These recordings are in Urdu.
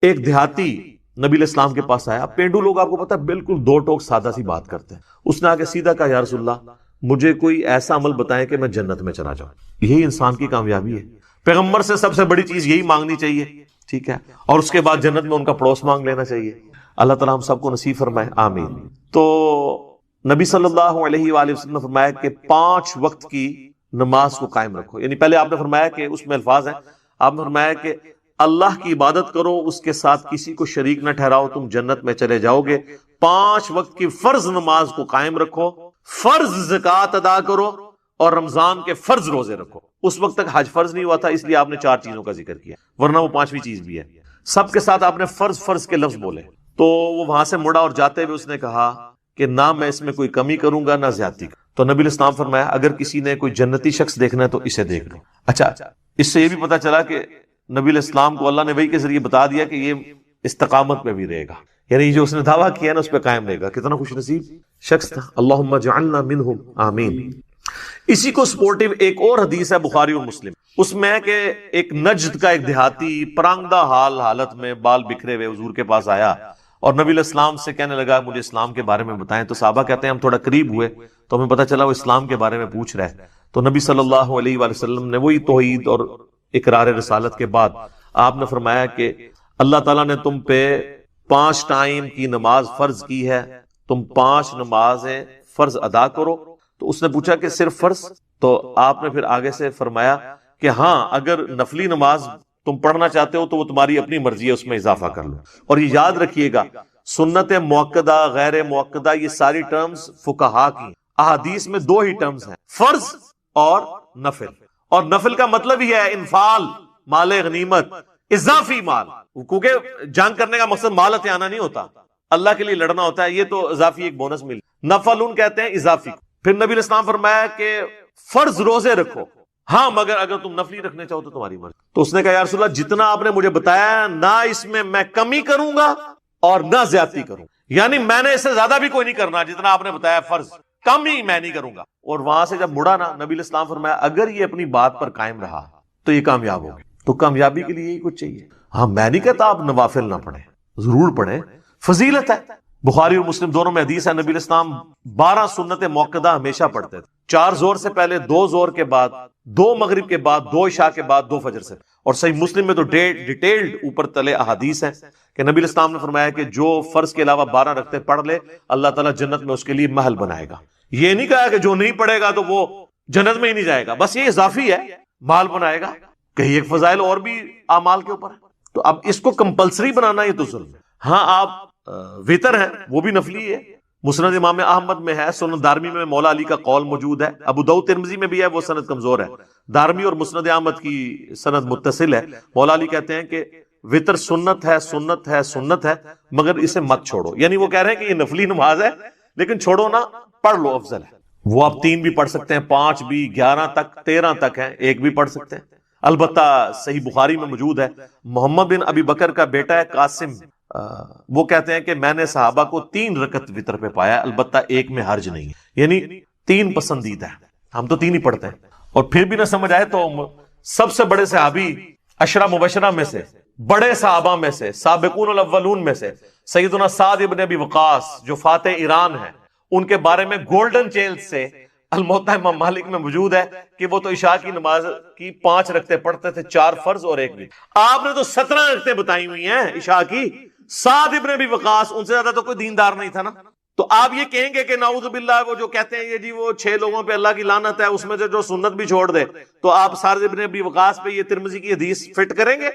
ایک دیہاتی نبی علیہ السلام کے پاس آیا. پینڈو لوگ آپ کو پتا ہے بالکل دو ٹوک سادہ سی بات کرتے ہیں. اس نے آگے سیدھا کہا یا رسول اللہ مجھے کوئی ایسا عمل بتائیں کہ میں جنت میں چلا جاؤں. یہی انسان کی کامیابی ہے. پیغمبر سے سب سے بڑی چیز یہی مانگنی چاہیے, ٹھیک ہے, اور اس کے بعد جنت میں ان کا پڑوس مانگ لینا چاہیے. اللہ تعالیٰ ہم سب کو نصیب فرمائے, آمین. تو نبی صلی اللہ علیہ وآلہ وسلم نے فرمایا کہ 5 وقت کی نماز کو قائم رکھو. یعنی پہلے آپ نے فرمایا کہ اس میں الفاظ ہیں, آپ نے فرمایا کہ اللہ کی عبادت کرو, اس کے ساتھ کسی کو شریک نہ ٹھہراؤ, تم جنت میں چلے جاؤ گے. 5 وقت کی فرض نماز کو قائم رکھو, فرض زکوٰۃ ادا کرو, اور رمضان کے فرض روزے رکھو. اس وقت تک حج فرض نہیں ہوا تھا, اس لیے آپ نے 4 چیزوں کا ذکر کیا, ورنہ وہ 5ویں چیز بھی ہے. سب کے ساتھ آپ نے فرض فرض کے لفظ بولے. تو وہ وہاں سے مڑا اور جاتے ہوئے اس نے کہا کہ نہ میں اس میں کوئی کمی کروں گا نہ زیادتی. تو نبی علیہ السلام فرمایا اگر کسی نے کوئی جنتی شخص دیکھنا ہے تو اسے دیکھ لو. اچھا, اس سے یہ بھی پتا چلا کہ نبی علیہ السلام کو اللہ نے وحی کے ذریعے بتا دیا کہ یہ استقامت پہ بھی رہے گا, یعنی جو اس نے دعویٰ کیا نا اس پہ قائم رہے گا. کتنا خوش نصیب شخص تھا. اللہم اجعلنا منہم, آمین. اسی کو سپورٹیو ایک اور حدیث ہے بخاری اور مسلم, اس میں کہ ایک نجد کا ایک دیہاتی پرانگدہ حالت میں بال بکھرے ہوئے حضور کے پاس آیا اور نبی علیہ السلام سے کہنے لگا مجھے اسلام کے بارے میں بتائیں. تو صحابہ کہتے ہیں ہم تھوڑا قریب ہوئے تو ہمیں پتہ چلا وہ اسلام کے بارے میں پوچھ رہا ہے. تو نبی صلی اللہ علیہ وآلہ وسلم نے وہی توحید اور اقرار رسالت کے بعد آپ نے فرمایا کہ اللہ تعالیٰ نے تم پہ 5 ٹائم کی نماز فرض کی ہے, تم 5 نمازیں فرض ادا کرو. تو اس نے پوچھا کہ صرف فرض؟ تو آپ نے پھر آگے سے فرمایا کہ ہاں اگر نفلی نماز تم پڑھنا چاہتے ہو تو وہ تمہاری اپنی مرضی ہے, اس میں اضافہ کر لو. اور یہ یاد رکھیے گا سنت موقدہ غیر موقدہ یہ ساری ٹرمز فقہا کی, احادیث میں 2 ہی ٹرمز ہیں, فرض اور نفل. اور نفل کا مطلب ہی ہے انفال, مال غنیمت, اضافی مال, کیونکہ جنگ کرنے کا مقصد مال ہتھیانا نہیں ہوتا, اللہ کے لیے لڑنا ہوتا ہے, یہ تو اضافی ایک بونس مل. نفلون کہتے ہیں اضافی. پھر نبی علیہ السلام فرمایا کہ فرض روزے رکھو, ہاں مگر اگر تم نفلی رکھنے چاہو تو تمہاری مرضی. تو اس نے کہا یا رسول اللہ جتنا آپ نے مجھے بتایا نہ اس میں کمی کروں گا اور نہ زیادتی کروں, یعنی میں نے اس سے زیادہ بھی کوئی نہیں کرنا جتنا آپ نے بتایا فرض, کم ہی میں نہیں کروں گا. اور وہاں سے جب مڑا نا نبی علیہ السلام فرمایا اگر یہ اپنی بات پر قائم رہا تو یہ کامیاب ہوگا. تو کامیابی کے لیے یہی کچھ چاہیے. ہاں میں نہیں کہتا آپ نوافل نہ پڑھیں, ضرور پڑھیں, فضیلت ہے. بخاری اور مسلم دونوں میں حدیث ہے نبی علیہ السلام 12 سنت موقدہ ہمیشہ پڑھتے تھے, 4 زور سے پہلے, 2 زور کے بعد, 2 مغرب کے بعد, 2 عشاء کے بعد, 2 فجر سے. اور صحیح مسلم میں تو ڈیٹیلڈ اوپر تلے احادیث ہیں کہ نبی علیہ السلام نے فرمایا کہ جو فرض کے علاوہ 12 رکھتے پڑھ لے اللہ تعالیٰ جنت میں اس کے لیے محل بنائے گا. یہ نہیں کہا کہ جو نہیں پڑھے گا تو وہ جنت میں ہی نہیں جائے گا, بس یہ اضافی ہے, محل بنائے گا. کہیں ایک فضائل اور بھی اعمال کے اوپر ہے, تو اب اس کو کمپلسری بنانا یہ تو ظلم ہے. ہاں آپ وتر ہیں وہ بھی نفلی ہے, مسند امام احمد میں ہے, سنن دارمی میں مولا علی کا قول موجود ہے, ابو داؤد ترمذی میں بھی ہے, وہ سند کمزور ہے. دارمی اور مسند احمد کی سند متصل ہے. مولا علی کہتے ہیں کہ وتر سنت ہے, سنت ہے, سنت ہے, مگر اسے مت چھوڑو. یعنی وہ کہہ رہے ہیں کہ یہ نفلی نماز ہے لیکن چھوڑو نہ, پڑھ لو, افضل ہے. وہ آپ 3 بھی پڑھ سکتے ہیں, 5 بھی, 11 تک, 13 تک ہیں, 1 بھی پڑھ سکتے ہیں. البتہ صحیح بخاری میں موجود ہے, محمد بن ابی بکر کا بیٹا ہے قاسم, وہ کہتے ہیں کہ میں نے صحابہ کو 3 رکعت وتر پہ پایا, البتہ 1 میں حرج نہیں ہے. یعنی 3 پسندیدہ ہے, ہم تو 3 ہی پڑھتے ہیں. اور پھر بھی نہ سمجھ آئے تو سب سے بڑے صحابی 10 مبشرہ میں سے, بڑے صحابہ میں سے, سابقون الاولون میں سے سیدنا سعد ابن ابی وقاص جو فاتح ایران ہیں, ان کے بارے میں گولڈن چیل سے الموطا امام مالک میں موجود ہے کہ وہ تو عشاء کی نماز کی 5 رکعتیں پڑھتے تھے, 4 فرض اور 1 بھی. آپ نے تو 17 رکعتیں بتائی ہوئی ہیں عشاء کی. سعد ابن ابی وقاص ان سے زیادہ تو کوئی دیندار نہیں تھا نا. تو آپ یہ کہیں گے کہ نعوذ باللہ وہ جو کہتے ہیں یہ جی وہ 6 لوگوں پہ اللہ کی لعنت ہے, اس میں سے جو سنت بھی چھوڑ دے, تو آپ سعد ابن ابی وقاص پہ یہ ترمذی کی حدیث فٹ کریں گے؟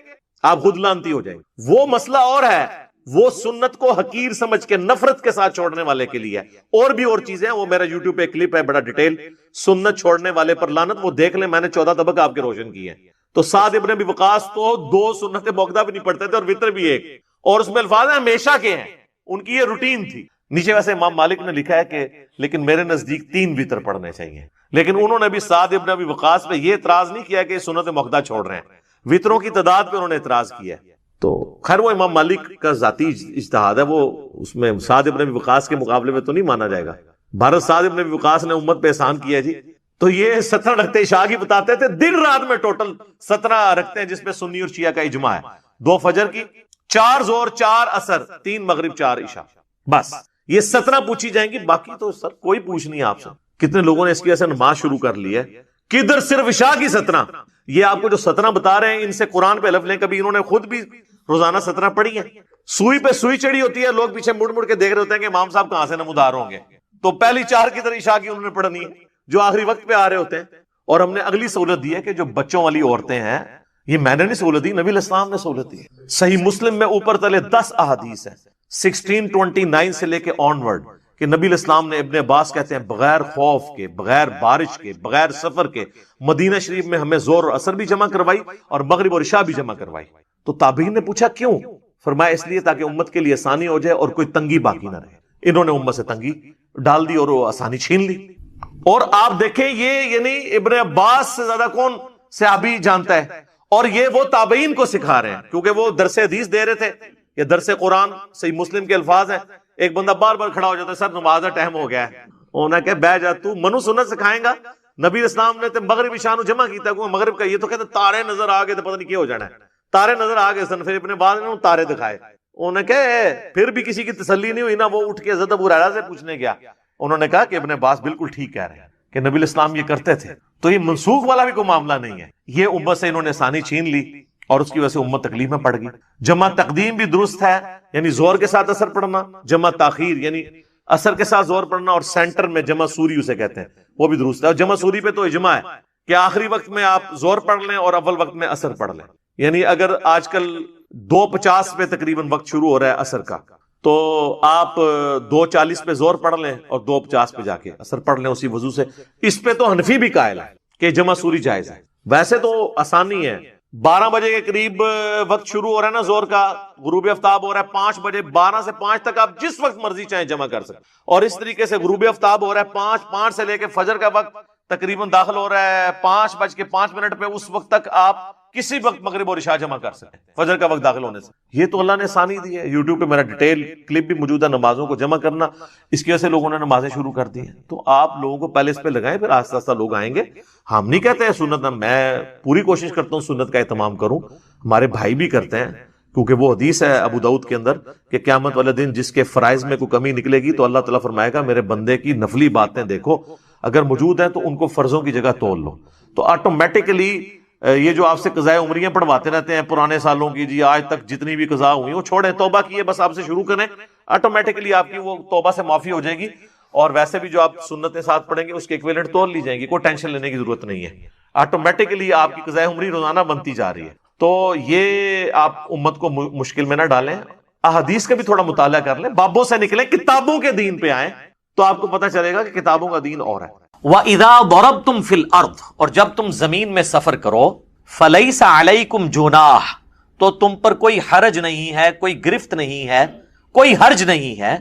آپ خود لعنتی ہو جائیں گے. وہ مسئلہ اور ہے, وہ سنت کو حقیر سمجھ کے نفرت کے ساتھ چھوڑنے والے کے لیے ہے. اور بھی اور چیزیں ہیں, وہ میرا یوٹیوب پہ کلپ ہے بڑا ڈیٹیل, سنت چھوڑنے والے پر لعنت, وہ دیکھ لیں, میں نے 14 طبق آپ کے روشن کی ہیں. تو سعد ابن ابی وقاص تو 2 سنت موقدہ بھی نہیں پڑھتے تھے اور وتر بھی 1, اور اس میں الفاظ ہیں ہمیشہ کے ہیں, ان کی یہ روٹین تھی. نیچے ویسے امام مالک نے لکھا ہے کہ لیکن میرے نزدیک 3 وتر پڑھنے چاہیے, لیکن انہوں نے بھی سعد ابن ابی وقاص پہ یہ اعتراض نہیں کیا کہ سنت موقدہ چھوڑ رہے ہیں, وتروں کی تعداد پہ انہوں نے اعتراض کیا ہے. تو خیر وہ امام مالک کا ذاتی اجتہاد ہے, وہ اس میں سعد ابن ابی وقاص کے مقابلے میں تو نہیں مانا جائے گا. بھارت سعد ابن ابی وقاص نے امت پہ احسان کیا جی, تو یہ 17 رکھتے عشاء کی بتاتے تھے, دن رات میں ٹوٹل 17 رکھتے ہیں جس پہ سنی اور شیعہ کا اجماع ہے. 2 فجر کی, 4 زور 4 اثر 3 مغرب 4 عشاء، بس یہ 17 پوچھی جائیں گی، باقی تو سر کوئی پوچھ نہیں آپ سے۔ کتنے لوگوں نے اس کی وجہ سے نماز شروع کر لی ہے، کدھر صرف عشاء کی 17۔ یہ آپ کو جو 17 بتا رہے ہیں ان سے قرآن پہ لفظ لیں، کبھی انہوں نے خود بھی روزانہ 17 پڑھی ہیں؟ سوئی پہ سوئی چڑھی ہوتی ہے، لوگ پیچھے مڑ مڑ کے دیکھ رہے ہوتے ہیں کہ امام صاحب کہاں سے نمودار ہوں گے، تو پہلی 4 کی طرح عشاء کی انہوں نے پڑھنی ہے جو آخری وقت پہ آ رہے ہوتے ہیں۔ اور ہم نے اگلی سہولت دی ہے کہ جو بچوں والی عورتیں ہیں، یہ میں نے نہیں سہولت دی، نبی علیہ السلام نے سہولت دی ہے۔ صحیح مسلم میں اوپر تلے 10 احادیث ہیں 1629 سے لے کے آن ورڈ، کہ نبی علیہ السلام نے، ابن عباس کہتے ہیں، بغیر خوف کے، بغیر بارش کے، بغیر سفر کے مدینہ شریف میں ہمیں زور اور عصر بھی جمع کروائی اور مغرب اور عشاء بھی جمع کروائی۔ تو تابعین نے پوچھا کیوں؟ فرمایا اس لیے تاکہ امت کے لیے آسانی ہو جائے اور کوئی تنگی باقی نہ رہے۔ انہوں نے امت سے تنگی ڈال دی اور وہ آسانی چھین لی۔ اور آپ دیکھیں یہ یعنی ابن عباس سے زیادہ کون صحابی جانتا ہے، اور یہ وہ تابعین کو سکھا رہے ہیں، کیونکہ وہ درس حدیث دے رہے تھے، یہ درس قرآن صحیح مسلم کے الفاظ ہیں۔ ایک بندہ بار بار کھڑا ہو جاتا ہے، سر نماز کا ٹائم ہو گیا ہے، انہوں نے کہا بہ جا، تو منو سنت سکھائیں گا؟ نبی اسلام نے مغرب عشاء نو جمع کیتا ہے مغرب کا، یہ تو کہتے تارے نظر آ گئے تو پتہ نہیں کیا ہو جانا ہے، تارے نظر آ گئے سن، پھر ابن بعد نے تارے دکھائے، انہوں نے کہا پھر بھی کسی کی تسلی نہیں ہوئی نا، وہ اٹھ کے حضرت ابو ہریرہ سے پوچھنے گیا، انہوں نے کہا کہ ابن عباس بالکل ٹھیک کہہ رہے ہیں کہ نبی اسلام یہ کرتے تھے۔ تو یہ منسوخ والا بھی کوئی معاملہ نہیں ہے، یہ امت سے انہوں نے آسانی چھین لی اور اس کی وجہ سے امت تکلیف میں پڑ گئی۔ جمع تقدیم بھی درست ہے، یعنی زور کے ساتھ اثر پڑھنا، جمع تاخیر یعنی اثر کے ساتھ زور پڑھنا، اور سینٹر میں جمع سوری اسے کہتے ہیں، وہ بھی درست ہے۔ اور جمع سوری پہ تو اجماع ہے کہ آخری وقت میں آپ زور پڑھ لیں اور اول وقت میں اثر پڑھ لیں، یعنی اگر آج کل 2:50 پہ تقریباً وقت شروع ہو رہا ہے اثر کا، تو آپ 2:40 پہ زور پڑھ لیں اور 2:50 پہ جا کے اثر پڑھ لیں اسی وضو سے۔ اس پہ تو حنفی بھی قائل ہے کہ جمع سوری جائز ہے۔ ویسے تو آسانی ہے، 12 بجے کے قریب وقت شروع ہو رہا ہے نا زور کا، غروب آفتاب ہو رہا ہے 5 بجے، 12 سے 5 تک آپ جس وقت مرضی چاہیں جمع کر سکتے، اور اس طریقے سے غروب آفتاب ہو رہا ہے 5 سے لے کے فجر کا وقت تقریباً داخل ہو رہا ہے 5:05 پہ، اس وقت تک آپ کسی وقت مغرب اور عشاء جمع کر سکتے ہیں فجر کا وقت داخل ہونے سے۔ یہ تو اللہ نے آسانی دی ہے۔ یوٹیوب پہ میرا ڈیٹیل کلپ بھی موجود ہے نمازوں کو جمع کرنا، اس کی وجہ سے لوگوں نے نمازیں شروع کر دی ہیں۔ تو آپ لوگوں کو پہلے اس پہ لگائیں، پھر آہستہ آہستہ لوگ آئیں گے۔ ہم نہیں کہتے ہیں سنت، میں پوری کوشش کرتا ہوں سنت کا اہتمام کروں، ہمارے بھائی بھی کرتے ہیں، کیونکہ وہ حدیث ہے ابو داؤد کے اندر کہ قیامت والے دن جس کے فرائض میں کوئی کمی نکلے گی تو اللہ تعالیٰ فرمائے گا میرے بندے کی نفلی باتیں دیکھو، اگر موجود ہیں تو ان کو فرضوں کی جگہ تول لو۔ تو آٹومیٹکلی یہ جو آپ سے قضائے عمریاں پڑھواتے رہتے ہیں پرانے سالوں کی، جی آج تک جتنی بھی قضا ہوئی وہ چھوڑیں، توبہ کیے بس آپ سے شروع کریں، آٹومیٹکلی آپ کی وہ توبہ سے معافی ہو جائے گی، اور ویسے بھی جو آپ سنتیں ساتھ پڑھیں گے اس کے ایکویلنٹ تول لی جائیں گی، کوئی ٹینشن لینے کی ضرورت نہیں ہے، آٹومیٹکلی آپ کی قضائے عمری روزانہ بنتی جا رہی ہے۔ تو یہ آپ امت کو مشکل میں نہ ڈالیں، احادیث کا بھی تھوڑا مطالعہ کر لیں، بابوں سے نکلیں، کتابوں کے دین پہ آئیں تو آپ کو پتہ چلے گا کہ کتابوں کا دین اور ہے۔ وَإِذَا ضَرَبْتُمْ فِي الْأَرْضِ، اور جب تم زمین میں سفر کرو، فَلَيْسَ عَلَيْكُمْ جُنَاحٌ، تو تم پر کوئی حرج نہیں ہے، کوئی گرفت نہیں ہے، کوئی حرج نہیں ہے،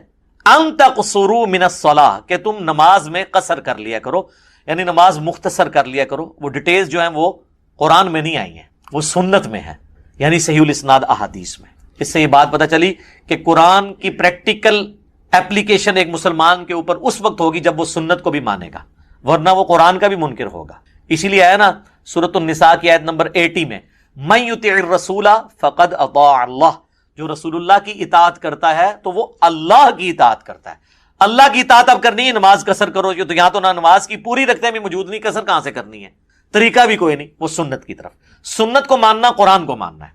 أَن تَقْصُرُوا مِنَ الصَّلَاةِ، کہ تم نماز میں قصر کر لیا کرو، یعنی نماز مختصر کر لیا کرو۔ وہ ڈیٹیلز جو ہیں وہ قرآن میں نہیں آئی ہیں، وہ سنت میں ہے، یعنی صحیح الاسناد احادیث میں۔ اس سے یہ بات پتہ چلی کہ قرآن کی پریکٹیکل ایپلیکیشن ایک مسلمان کے اوپر اس وقت ہوگی جب وہ سنت کو بھی مانے گا، ورنہ وہ قرآن کا بھی منکر ہوگا۔ اسی لیے آیا نا سورۃ النساء کی آیت نمبر 80 میں، مَن یُطِعِ الرَّسُولَ فَقَدْ أَطَاعَ اللَّهَ، جو رسول اللہ کی اطاعت کرتا ہے تو وہ اللہ کی اطاعت کرتا ہے۔ اللہ کی اطاعت اب کرنی ہے، نماز قصر کرو، یہ تو یہاں تو نہ نماز کی پوری رکھتے بھی موجود نہیں، قصر کہاں سے کرنی ہے، طریقہ بھی کوئی نہیں، وہ سنت کی طرف۔ سنت کو ماننا قرآن کو ماننا ہے،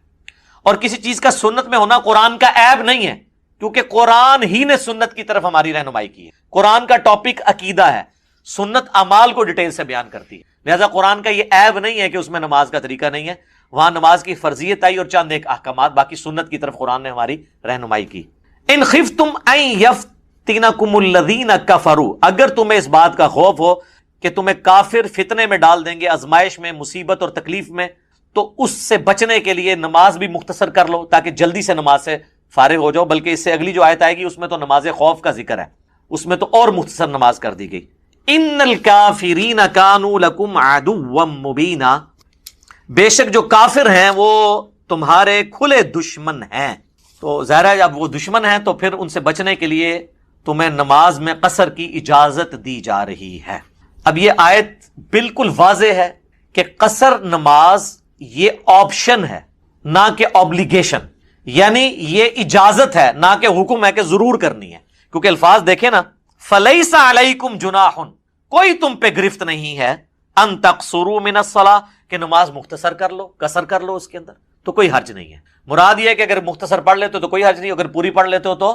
اور کسی چیز کا سنت میں ہونا قرآن کا عیب نہیں ہے، کیونکہ قرآن ہی نے سنت کی طرف ہماری رہنمائی کی ہے۔ قرآن کا ٹاپک عقیدہ ہے، سنت اعمال کو ڈیٹیل سے بیان کرتی ہے، لہذا قرآن کا یہ عیب نہیں ہے کہ اس میں نماز کا طریقہ نہیں ہے، وہاں نماز کی فرضیت آئی اور چند ایک احکامات، باقی سنت کی طرف قرآن نے ہماری رہنمائی کی۔ ان خفتم ان یفتنکم الذین کفروا، اگر تمہیں اس بات کا خوف ہو کہ تمہیں کافر فتنے میں ڈال دیں گے، آزمائش میں، مصیبت اور تکلیف میں، تو اس سے بچنے کے لیے نماز بھی مختصر کر لو تاکہ جلدی سے نماز سے فارغ ہو جاؤ۔ بلکہ اس سے اگلی جو آیت آئے گی اس میں تو نماز خوف کا ذکر ہے، اس میں تو اور مختصر نماز کر دی گئی۔ ان الکافرین کانوا لکم عدوا مبینا، بے شک جو کافر ہیں وہ تمہارے کھلے دشمن ہیں۔ تو ظاہر ہے جب وہ دشمن ہیں تو پھر ان سے بچنے کے لیے تمہیں نماز میں قصر کی اجازت دی جا رہی ہے۔ اب یہ آیت بالکل واضح ہے کہ قصر نماز یہ آپشن ہے، نہ کہ obligation، یعنی یہ اجازت ہے نہ کہ حکم ہے کہ ضرور کرنی ہے، کیونکہ الفاظ دیکھیں نا، فلیس علیکم جناح، کوئی تم پہ گرفت نہیں ہے، ان تقصروا من الصلاۃ، کہ نماز مختصر کر لو، قصر کر لو اس کے اندر، تو کوئی حرج نہیں ہے۔ مراد یہ ہے کہ اگر مختصر پڑھ لیتے ہو تو کوئی حرج نہیں، اگر پوری پڑھ لیتے ہو تو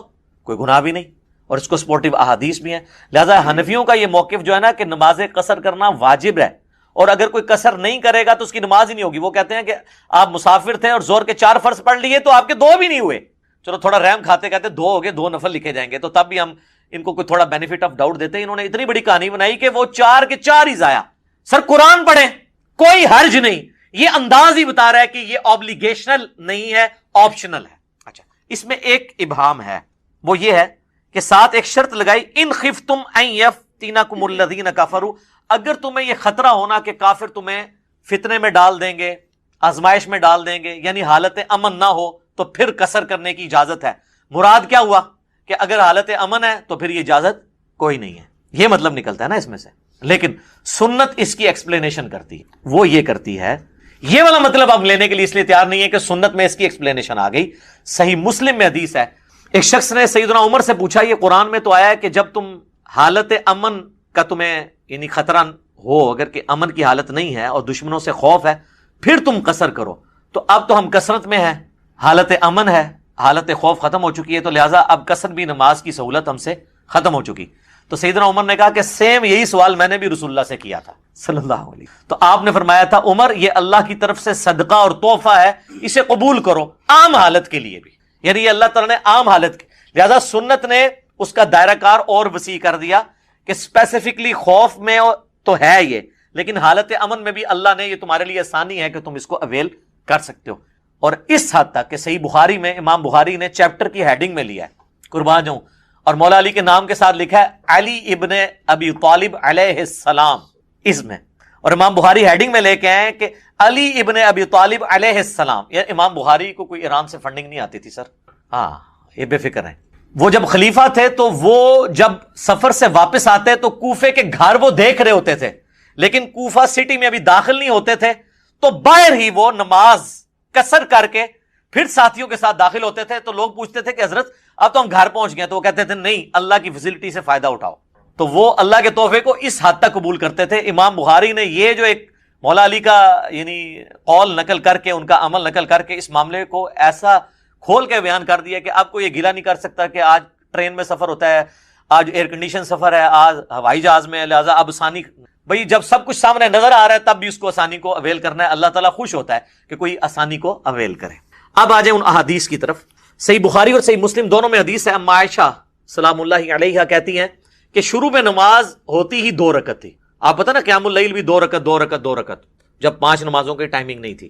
کوئی گناہ بھی نہیں، اور اس کو سپورٹیو احادیث بھی ہیں۔ لہذا حنفیوں کا یہ موقف جو ہے نا کہ نماز قصر کرنا واجب ہے، اور اگر کوئی قصر نہیں کرے گا تو اس کی نماز ہی نہیں ہوگی۔ وہ کہتے ہیں کہ آپ مسافر تھے اور زور کے 4 فرض پڑھ لیے تو آپ کے 2 بھی نہیں ہوئے، چلو تھوڑا رحم کھاتے کہتے 2 ہو گئے، 2 نفل لکھے جائیں گے، تو تب بھی ہم ان کو کوئی تھوڑا بینیفٹ آف ڈاؤٹ دیتے ہیں۔ انہوں نے اتنی بڑی کہانی بنائی کہ وہ 4 کے 4 ہی ضائع۔ سر قرآن پڑھیں، کوئی حرج نہیں، یہ انداز ہی بتا رہا ہے کہ یہ اوبلیگیشنل نہیں ہے، آپشنل ہے۔ اچھا، اس میں ایک ابہام ہے، وہ یہ ہے کہ ساتھ ایک شرط لگائی، ان خفتم ان یفتنکم الذین کفروا، اگر تمہیں یہ خطرہ ہونا کہ کافر تمہیں فتنے میں ڈال دیں گے، آزمائش میں ڈال دیں گے، یعنی حالت امن نہ ہو تو پھر قصر کرنے کی اجازت ہے۔ مراد کیا ہوا کہ اگر حالت امن ہے تو پھر یہ اجازت کوئی نہیں ہے، یہ مطلب نکلتا ہے نا اس میں سے۔ لیکن سنت اس کی ایکسپلینیشن کرتی ہے، وہ یہ کرتی ہے، یہ والا مطلب اب لینے کے لیے اس لیے تیار نہیں ہے کہ سنت میں اس کی ایکسپلینیشن آ گئی۔ صحیح مسلم میں حدیث ہے، ایک شخص نے سیدنا عمر سے پوچھا، یہ قرآن میں تو آیا ہے کہ جب تم حالت امن کا تمہیں یعنی خطرہ ہو، اگر کہ امن کی حالت نہیں ہے اور دشمنوں سے خوف ہے، پھر تم قصر کرو۔ تو اب تو ہم کثرت میں ہیں، حالت امن ہے، حالت خوف ختم ہو چکی ہے، تو لہٰذا اب قصر بھی نماز کی سہولت ہم سے ختم ہو چکی۔ تو سیدنا عمر نے کہا کہ سیم یہی سوال میں نے بھی رسول اللہ سے کیا تھا صلی اللہ علیہ وسلم، تو آپ نے فرمایا تھا عمر یہ اللہ کی طرف سے صدقہ اور تحفہ ہے، اسے قبول کرو، عام حالت کے لیے بھی، یعنی یہ اللہ تعالیٰ نے عام حالت کی، لہذا سنت نے اس کا دائرہ کار اور وسیع کر دیا کہ اسپیسیفکلی خوف میں تو ہے یہ، لیکن حالت امن میں بھی اللہ نے یہ تمہارے لیے آسانی ہے کہ تم اس کو اویل کر سکتے ہو۔ اور اس حد تک کہ صحیح بخاری میں امام بخاری نے چیپٹر کی ہیڈنگ میں لیا ہے، قربان جاؤں، اور مولا علی کے نام کے ساتھ لکھا ہے علی ابن ابی طالب علیہ السلام اس میں، اور امام بخاری ہیڈنگ میں لے کے آئے کہ علی ابن ابی طالب علیہ السلام۔ یہ امام بخاری کو کوئی ایران سے فنڈنگ نہیں آتی تھی سر، ہاں یہ بے فکر ہیں۔ وہ جب خلیفہ تھے تو وہ جب سفر سے واپس آتے تو کوفے کے گھر وہ دیکھ رہے ہوتے تھے، لیکن کوفہ سٹی میں ابھی داخل نہیں ہوتے تھے، تو باہر ہی وہ نماز قصر کر کے پھر ساتھیوں کے ساتھ داخل ہوتے تھے۔ تو لوگ پوچھتے تھے کہ حضرت اب تو ہم گھر پہنچ گئے، تو وہ کہتے تھے نہیں، اللہ کی فیسلٹی سے فائدہ اٹھاؤ۔ تو وہ اللہ کے تحفے کو اس حد تک قبول کرتے تھے۔ امام بخاری نے یہ جو ایک مولا علی کا یعنی قول نقل کر کے، ان کا عمل نقل کر کے، اس معاملے کو ایسا کھول کے بیان کر دیا کہ آپ کو یہ گلہ نہیں کر سکتا کہ آج ٹرین میں سفر ہوتا ہے، آج ایئر کنڈیشن سفر ہے، آج ہوائی جہاز میں، لہٰذا اب آسانی، بھئی جب سب کچھ سامنے نظر آ رہا ہے تب بھی اس کو آسانی کو اویل کرنا ہے۔ اللہ تعالیٰ خوش ہوتا ہے کہ کوئی آسانی کو اویل کرے۔ اب آ جائیں ان احادیث کی طرف۔ صحیح بخاری اور صحیح مسلم دونوں میں حدیث ہے، اما عائشہ سلام اللہ علیہا کہتی ہیں کہ شروع میں نماز ہوتی ہی 2 رکعت تھی۔ آپ پتہ نا قیام اللیل بھی 2 رکعت 2 رکعت 2 رکعت، جب 5 نمازوں کی ٹائمنگ نہیں تھی۔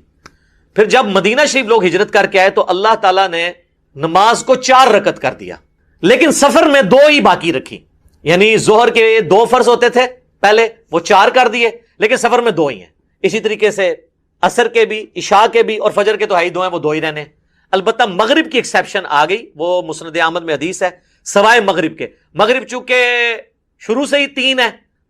پھر جب مدینہ شریف لوگ ہجرت کر کے آئے تو اللہ تعالیٰ نے نماز کو 4 رکعت کر دیا، لیکن سفر میں 2 ہی باقی رکھی، یعنی ظہر کے 2 فرض ہوتے تھے پہلے، وہ 4 کر دیے، لیکن سفر میں 2 ہی ہیں۔ اسی طریقے سے عصر کے بھی، عشاء کے بھی، اور فجر کے تو ہائی 2 ہیں، وہ 2 ہی رہنے۔ البتہ مغرب کی ایکسیپشن آ گئی، وہ مسند احمد میں حدیث ہے، سوائے مغرب کے۔ مغرب چونکہ شروع سے ہی 3 ہے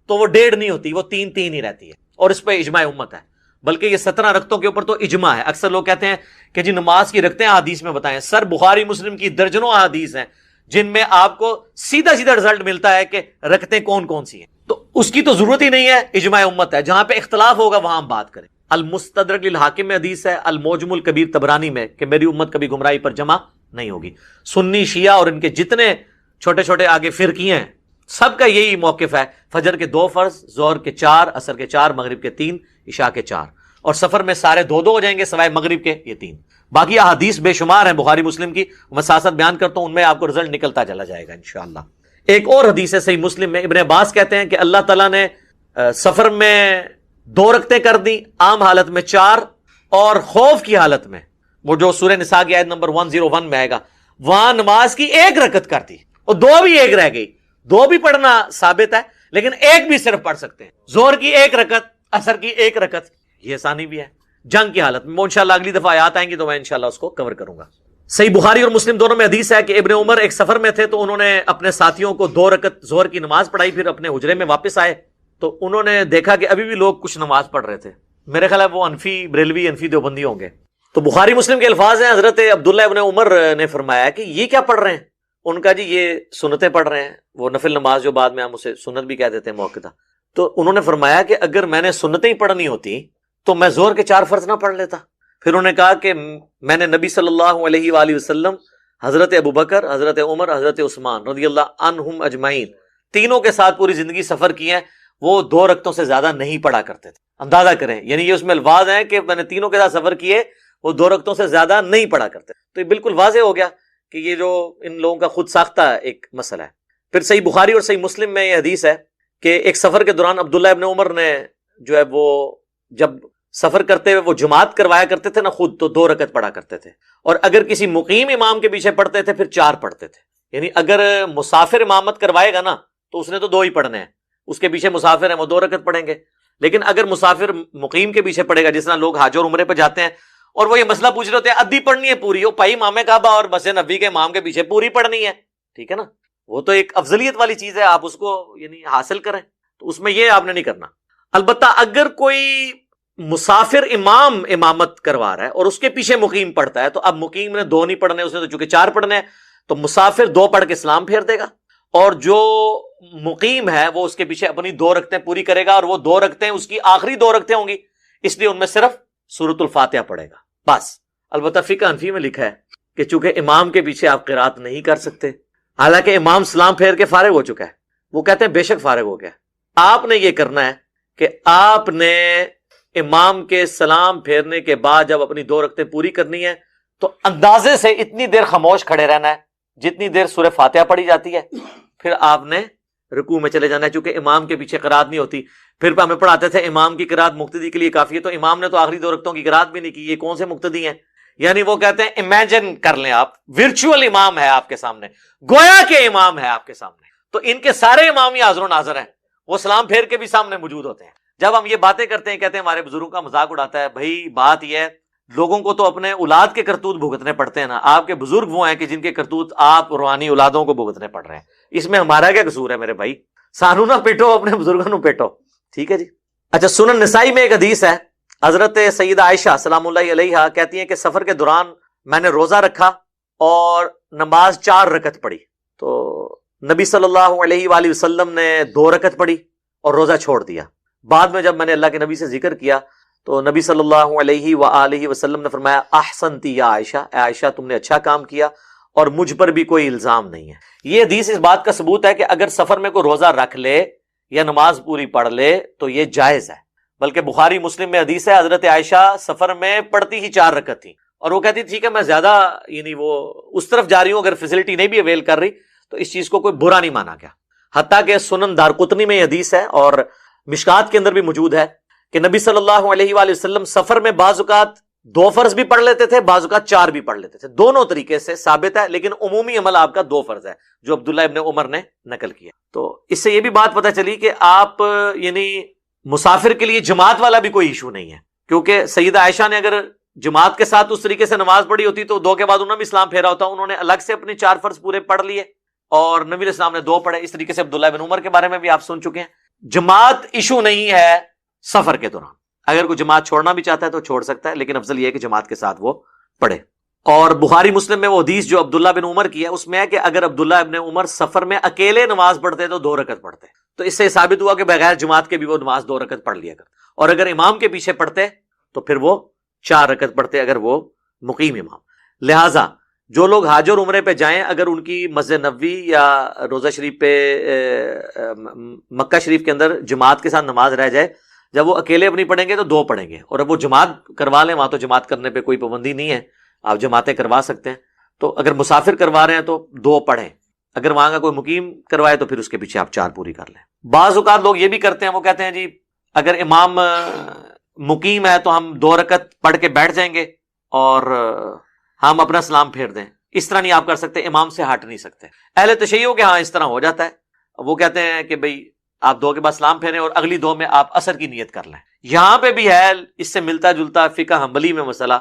تو وہ 1.5 نہیں ہوتی، وہ 3 ہی رہتی ہے، اور اس پہ اجماع امت ہے، بلکہ یہ 17 رکعتوں کے اوپر تو اجماع ہے۔ اکثر لوگ کہتے ہیں کہ جی نماز کی رکعتیں حدیث میں بتائیں، سر بخاری مسلم کی درجنوں حدیث ہیں جن میں آپ کو سیدھا رزلٹ ملتا ہے کہ رکعتیں کون کون سی ہیں، تو اس کی تو ضرورت ہی نہیں ہے، اجماع امت ہے۔ جہاں پہ اختلاف ہوگا وہاں ہم بات کریں۔ المستدرک للحاکم میں حدیث ہے، الموجم الکبیر طبرانی میں کہ میری امت کبھی گمراہی پر جمع نہیں ہوگی۔ سنی شیعہ اور ان کے جتنے چھوٹے چھوٹے آگے فرقے ہیں، سب کا یہی موقف ہے، فجر کے 2 فرض، ظہر کے 4، عصر کے 4، مغرب کے 3، عشاء کے 4، اور سفر میں سارے 2 ہو جائیں گے سوائے مغرب کے، یہ 3۔ باقی احادیث بے شمار ہیں بخاری مسلم کی، میں ساتھ ساتھ بیان کرتا ہوں، ان میں آپ کو رزلٹ نکلتا چلا جائے گا انشاءاللہ۔ ایک اور حدیث ہے صحیح مسلم میں، ابن عباس کہتے ہیں کہ اللہ تعالیٰ نے سفر میں 2 رکعتیں کر دی، عام حالت میں 4، اور خوف کی حالت میں، وہ جو سورہ نساء کی آیت نمبر 101 میں آئے گا، وہاں نماز کی 1 رکعت کر دی، اور 2 بھی 1 رہ گئی۔ 2 بھی پڑھنا ثابت ہے، لیکن 1 بھی صرف پڑھ سکتے ہیں، ظہر کی 1 رکعت، عصر کی 1 رکعت، یہ آسانی بھی ہے جنگ کی حالت میں۔ وہ انشاءاللہ اگلی دفعہ آیات آئیں گی تو میں انشاءاللہ اس کو کور کروں گا۔ صحیح بخاری اور مسلم دونوں میں حدیث ہے کہ ابن عمر ایک سفر میں تھے تو انہوں نے اپنے ساتھیوں کو 2 رکعت ظہر کی نماز پڑھائی، پھر اپنے حجرے میں واپس آئے تو انہوں نے دیکھا کہ ابھی بھی لوگ کچھ نماز پڑھ رہے تھے، میرے خیال ہے وہ انفی بریلوی، انفی دیوبندی ہوں گے، تو بخاری مسلم کے الفاظ ہیں، حضرت عبداللہ ابن عمر نے فرمایا کہ یہ کیا پڑھ رہے ہیں؟ ان کا جی یہ سنتیں پڑھ رہے ہیں، وہ نفل نماز جو بعد میں ہم اسے سنت بھی کہہ دیتے ہیں موقع. تو انہوں نے فرمایا کہ اگر میں نے سنتیں ہی پڑھنی ہوتی تو میں زہر کے 4 فرض نہ پڑھ لیتا. پھر انہوں نے کہا کہ میں نے نبی صلی اللہ علیہ وآلہ وسلم، حضرت ابوبکر، حضرت عمر، حضرت عثمان رضی اللہ عنہم اجمعین تینوں کے ساتھ پوری زندگی سفر کی ہے، وہ 2 رکعتوں سے زیادہ نہیں پڑھا کرتے تھے. اندازہ کریں، یعنی یہ اس میں الفاظ ہیں کہ میں نے تینوں کے ساتھ سفر کیے، وہ 2 رکعتوں سے زیادہ نہیں پڑھا کرتے. تو یہ بالکل واضح ہو گیا کہ یہ جو ان لوگوں کا خود ساختہ ایک مسئلہ ہے. پھر صحیح بخاری اور صحیح مسلم میں یہ حدیث ہے کہ ایک سفر کے دوران عبداللہ ابن عمر نے جو ہے وہ جب سفر کرتے ہوئے وہ جماعت کروایا کرتے تھے نا خود، تو 2 رکعت پڑھا کرتے تھے، اور اگر کسی مقیم امام کے پیچھے پڑھتے تھے پھر 4 پڑھتے تھے. یعنی اگر مسافر امامت کروائے گا نا تو اس نے تو 2 ہی پڑھنے ہیں، اس کے پیچھے مسافر ہیں وہ 2 رکعت پڑھیں گے. لیکن اگر مسافر مقیم کے پیچھے پڑھے گا، جس طرح لوگ حج اور عمرے پہ جاتے ہیں اور وہ یہ مسئلہ پوچھ رہے ہوتے ہیں ادھی پڑھنی ہے پوری، وہ پائی امام کعبہ اور مسجد نبی کے امام کے پیچھے پوری پڑھنی ہے، ٹھیک ہے نا، وہ تو ایک افضلیت والی چیز ہے، آپ اس کو یعنی حاصل کریں، تو اس میں یہ آپ نے نہیں کرنا. البتہ اگر کوئی مسافر امام امامت کروا رہا ہے اور اس کے پیچھے مقیم پڑھتا ہے، تو اب مقیم نے 2 نہیں پڑھنے، اس نے تو چونکہ 4 پڑھنے ہیں، تو مسافر 2 پڑھ کے سلام پھیر دے گا، اور جو مقیم ہے وہ اس کے پیچھے اپنی 2 رکعتیں پوری کرے گا، اور وہ 2 رکعتیں اس کی آخری 2 رکعتیں ہوں گی، اس لیے ان میں صرف سورۃ الفاتحہ پڑھے گا بس. البتہ فقہ حنفی میں لکھا ہے کہ چونکہ امام کے پیچھے آپ قرات نہیں کر سکتے، حالانکہ امام سلام پھیر کے فارغ ہو چکا ہے، وہ کہتے ہیں بے شک فارغ ہو گیا، آپ نے یہ کرنا ہے کہ آپ نے امام کے سلام پھیرنے کے بعد جب اپنی 2 رکعتیں پوری کرنی ہے تو اندازے سے اتنی دیر خاموش کھڑے رہنا ہے جتنی دیر سورہ فاتحہ پڑھی جاتی ہے، پھر آپ نے رکوع میں چلے جانا ہے. چونکہ امام کے پیچھے قرات نہیں ہوتی، پھر ہمیں پڑھاتے تھے امام کی قرات مقتدی کے لیے کافی ہے، تو امام نے تو آخری 2 رکعتوں کی قرات بھی نہیں کی، یہ کون سے مقتدی ہیں؟ یعنی وہ کہتے ہیں امیجن کر لیں آپ، ورچوئل امام ہے آپ کے سامنے، گویا کہ امام ہے آپ کے سامنے، تو ان کے سارے امام ہی حاضر و ناظر ہیں، وہ سلام پھیر کے بھی سامنے موجود ہوتے ہیں. جب ہم یہ باتیں کرتے ہیں، کہتے ہیں ہمارے بزرگوں کا مذاق اڑاتا ہے، بھائی بات یہ ہے لوگوں کو تو اپنے اولاد کے کرتوت بھگتنے پڑتے ہیں نا، آپ کے بزرگ وہ ہیں کہ جن کے کرتوت آپ روحانی اولادوں کو بھگتنے پڑ رہے ہیں، اس میں ہمارا کیا قصور ہے میرے بھائی؟ سانو نہ پیٹو، اپنے بزرگوں نو پیٹو، ٹھیک ہے جی. اچھا، سنن نسائی میں ایک حدیث ہے، حضرت سیدہ عائشہ سلام اللہ علیہا کہتی ہیں کہ سفر کے دوران میں نے روزہ رکھا اور نماز 4 رکعت پڑھی، تو نبی صلی اللہ علیہ وآلہ وسلم نے 2 رکعت پڑھی اور روزہ چھوڑ دیا. بعد میں جب میں نے اللہ کے نبی سے ذکر کیا تو نبی صلی اللہ علیہ وآلہ وسلم نے فرمایا احسنتی یا عائشہ، اے عائشہ تم نے اچھا کام کیا اور مجھ پر بھی کوئی الزام نہیں ہے. یہ حدیث اس بات کا ثبوت ہے کہ اگر سفر میں کوئی روزہ رکھ لے یا نماز پوری پڑھ لے تو یہ جائز ہے. بلکہ بخاری مسلم میں حدیث ہے حضرت عائشہ سفر میں پڑھتی ہی 4 رکعت تھی، اور وہ کہتی ٹھیک ہے میں زیادہ یعنی وہ اس طرف جا رہی ہوں، اگر فیسلٹی نہیں بھی اویل کر رہی تو اس چیز کو کوئی برا نہیں مانا گیا. حتیٰ کہ سنن دارقطنی میں یہ حدیث ہے اور مشکات کے اندر بھی موجود ہے کہ نبی صلی اللہ علیہ وآلہ وسلم سفر میں بعض اوقات 2 فرض بھی پڑھ لیتے تھے، بعض اوقات 4 بھی پڑھ لیتے تھے، دونوں طریقے سے ثابت ہے، لیکن عمومی عمل آپ کا 2 فرض ہے جو عبداللہ ابن عمر نے نقل کیا. تو اس سے یہ بھی بات پتہ چلی کہ آپ یعنی مسافر کے لیے جماعت والا بھی کوئی ایشو نہیں ہے، کیونکہ سیدہ عائشہ نے اگر جماعت کے ساتھ اس طریقے سے نماز پڑھی ہوتی تو 2 کے بعد انہوں نے بھی اسلام پھیرا ہوتا، انہوں نے الگ سے اپنے 4 فرض پورے پڑھ لیے اور نبی علیہ السلام نے 2 پڑھے. اس طریقے سے عبداللہ بن عمر کے بارے میں بھی آپ سن چکے ہیں. جماعت ایشو نہیں ہے سفر کے دوران، اگر کوئی جماعت چھوڑنا بھی چاہتا ہے تو چھوڑ سکتا ہے، لیکن افضل یہ ہے کہ جماعت کے ساتھ وہ پڑھے. اور بخاری مسلم میں وہ حدیث جو عبداللہ بن عمر کی ہے اس میں ہے کہ اگر عبداللہ ابن عمر سفر میں اکیلے نماز پڑھتے تو 2 رکعت پڑھتے، تو اس سے ثابت ہوا کہ بغیر جماعت کے بھی وہ نماز 2 رکعت پڑھ لیا کرتے، اور اگر امام کے پیچھے پڑھتے تو پھر وہ 4 رکعت پڑھتے اگر وہ مقیم امام. لہٰذا جو لوگ حج اور عمرے پہ جائیں، اگر ان کی مسجد نبوی یا روضہ شریف پہ مکہ شریف کے اندر جماعت کے ساتھ نماز رہ جائے، جب وہ اکیلے اپنی پڑھیں گے تو 2 پڑھیں گے، اور اب وہ جماعت کروا لیں وہاں تو جماعت کرنے پہ کوئی پابندی نہیں ہے، آپ جماعتیں کروا سکتے ہیں. تو اگر مسافر کروا رہے ہیں تو 2 پڑھیں، اگر وہاں کا کوئی مقیم کروائے تو پھر اس کے پیچھے آپ 4 پوری کر لیں. بعض اوقات لوگ یہ بھی کرتے ہیں، وہ کہتے ہیں جی اگر امام مقیم ہے تو ہم 2 رکعت پڑھ کے بیٹھ جائیں گے اور ہم اپنا سلام پھیر دیں. اس طرح نہیں آپ کر سکتے، امام سے ہٹ نہیں سکتے. اہل تشیع کے ہاں اس طرح ہو جاتا ہے، وہ کہتے ہیں کہ بھئی آپ 2 کے بعد سلام پھیریں اور اگلی 2 میں آپ عصر کی نیت کر لیں. یہاں پہ بھی ہے اس سے ملتا جلتا فقہ حنبلی میں مسئلہ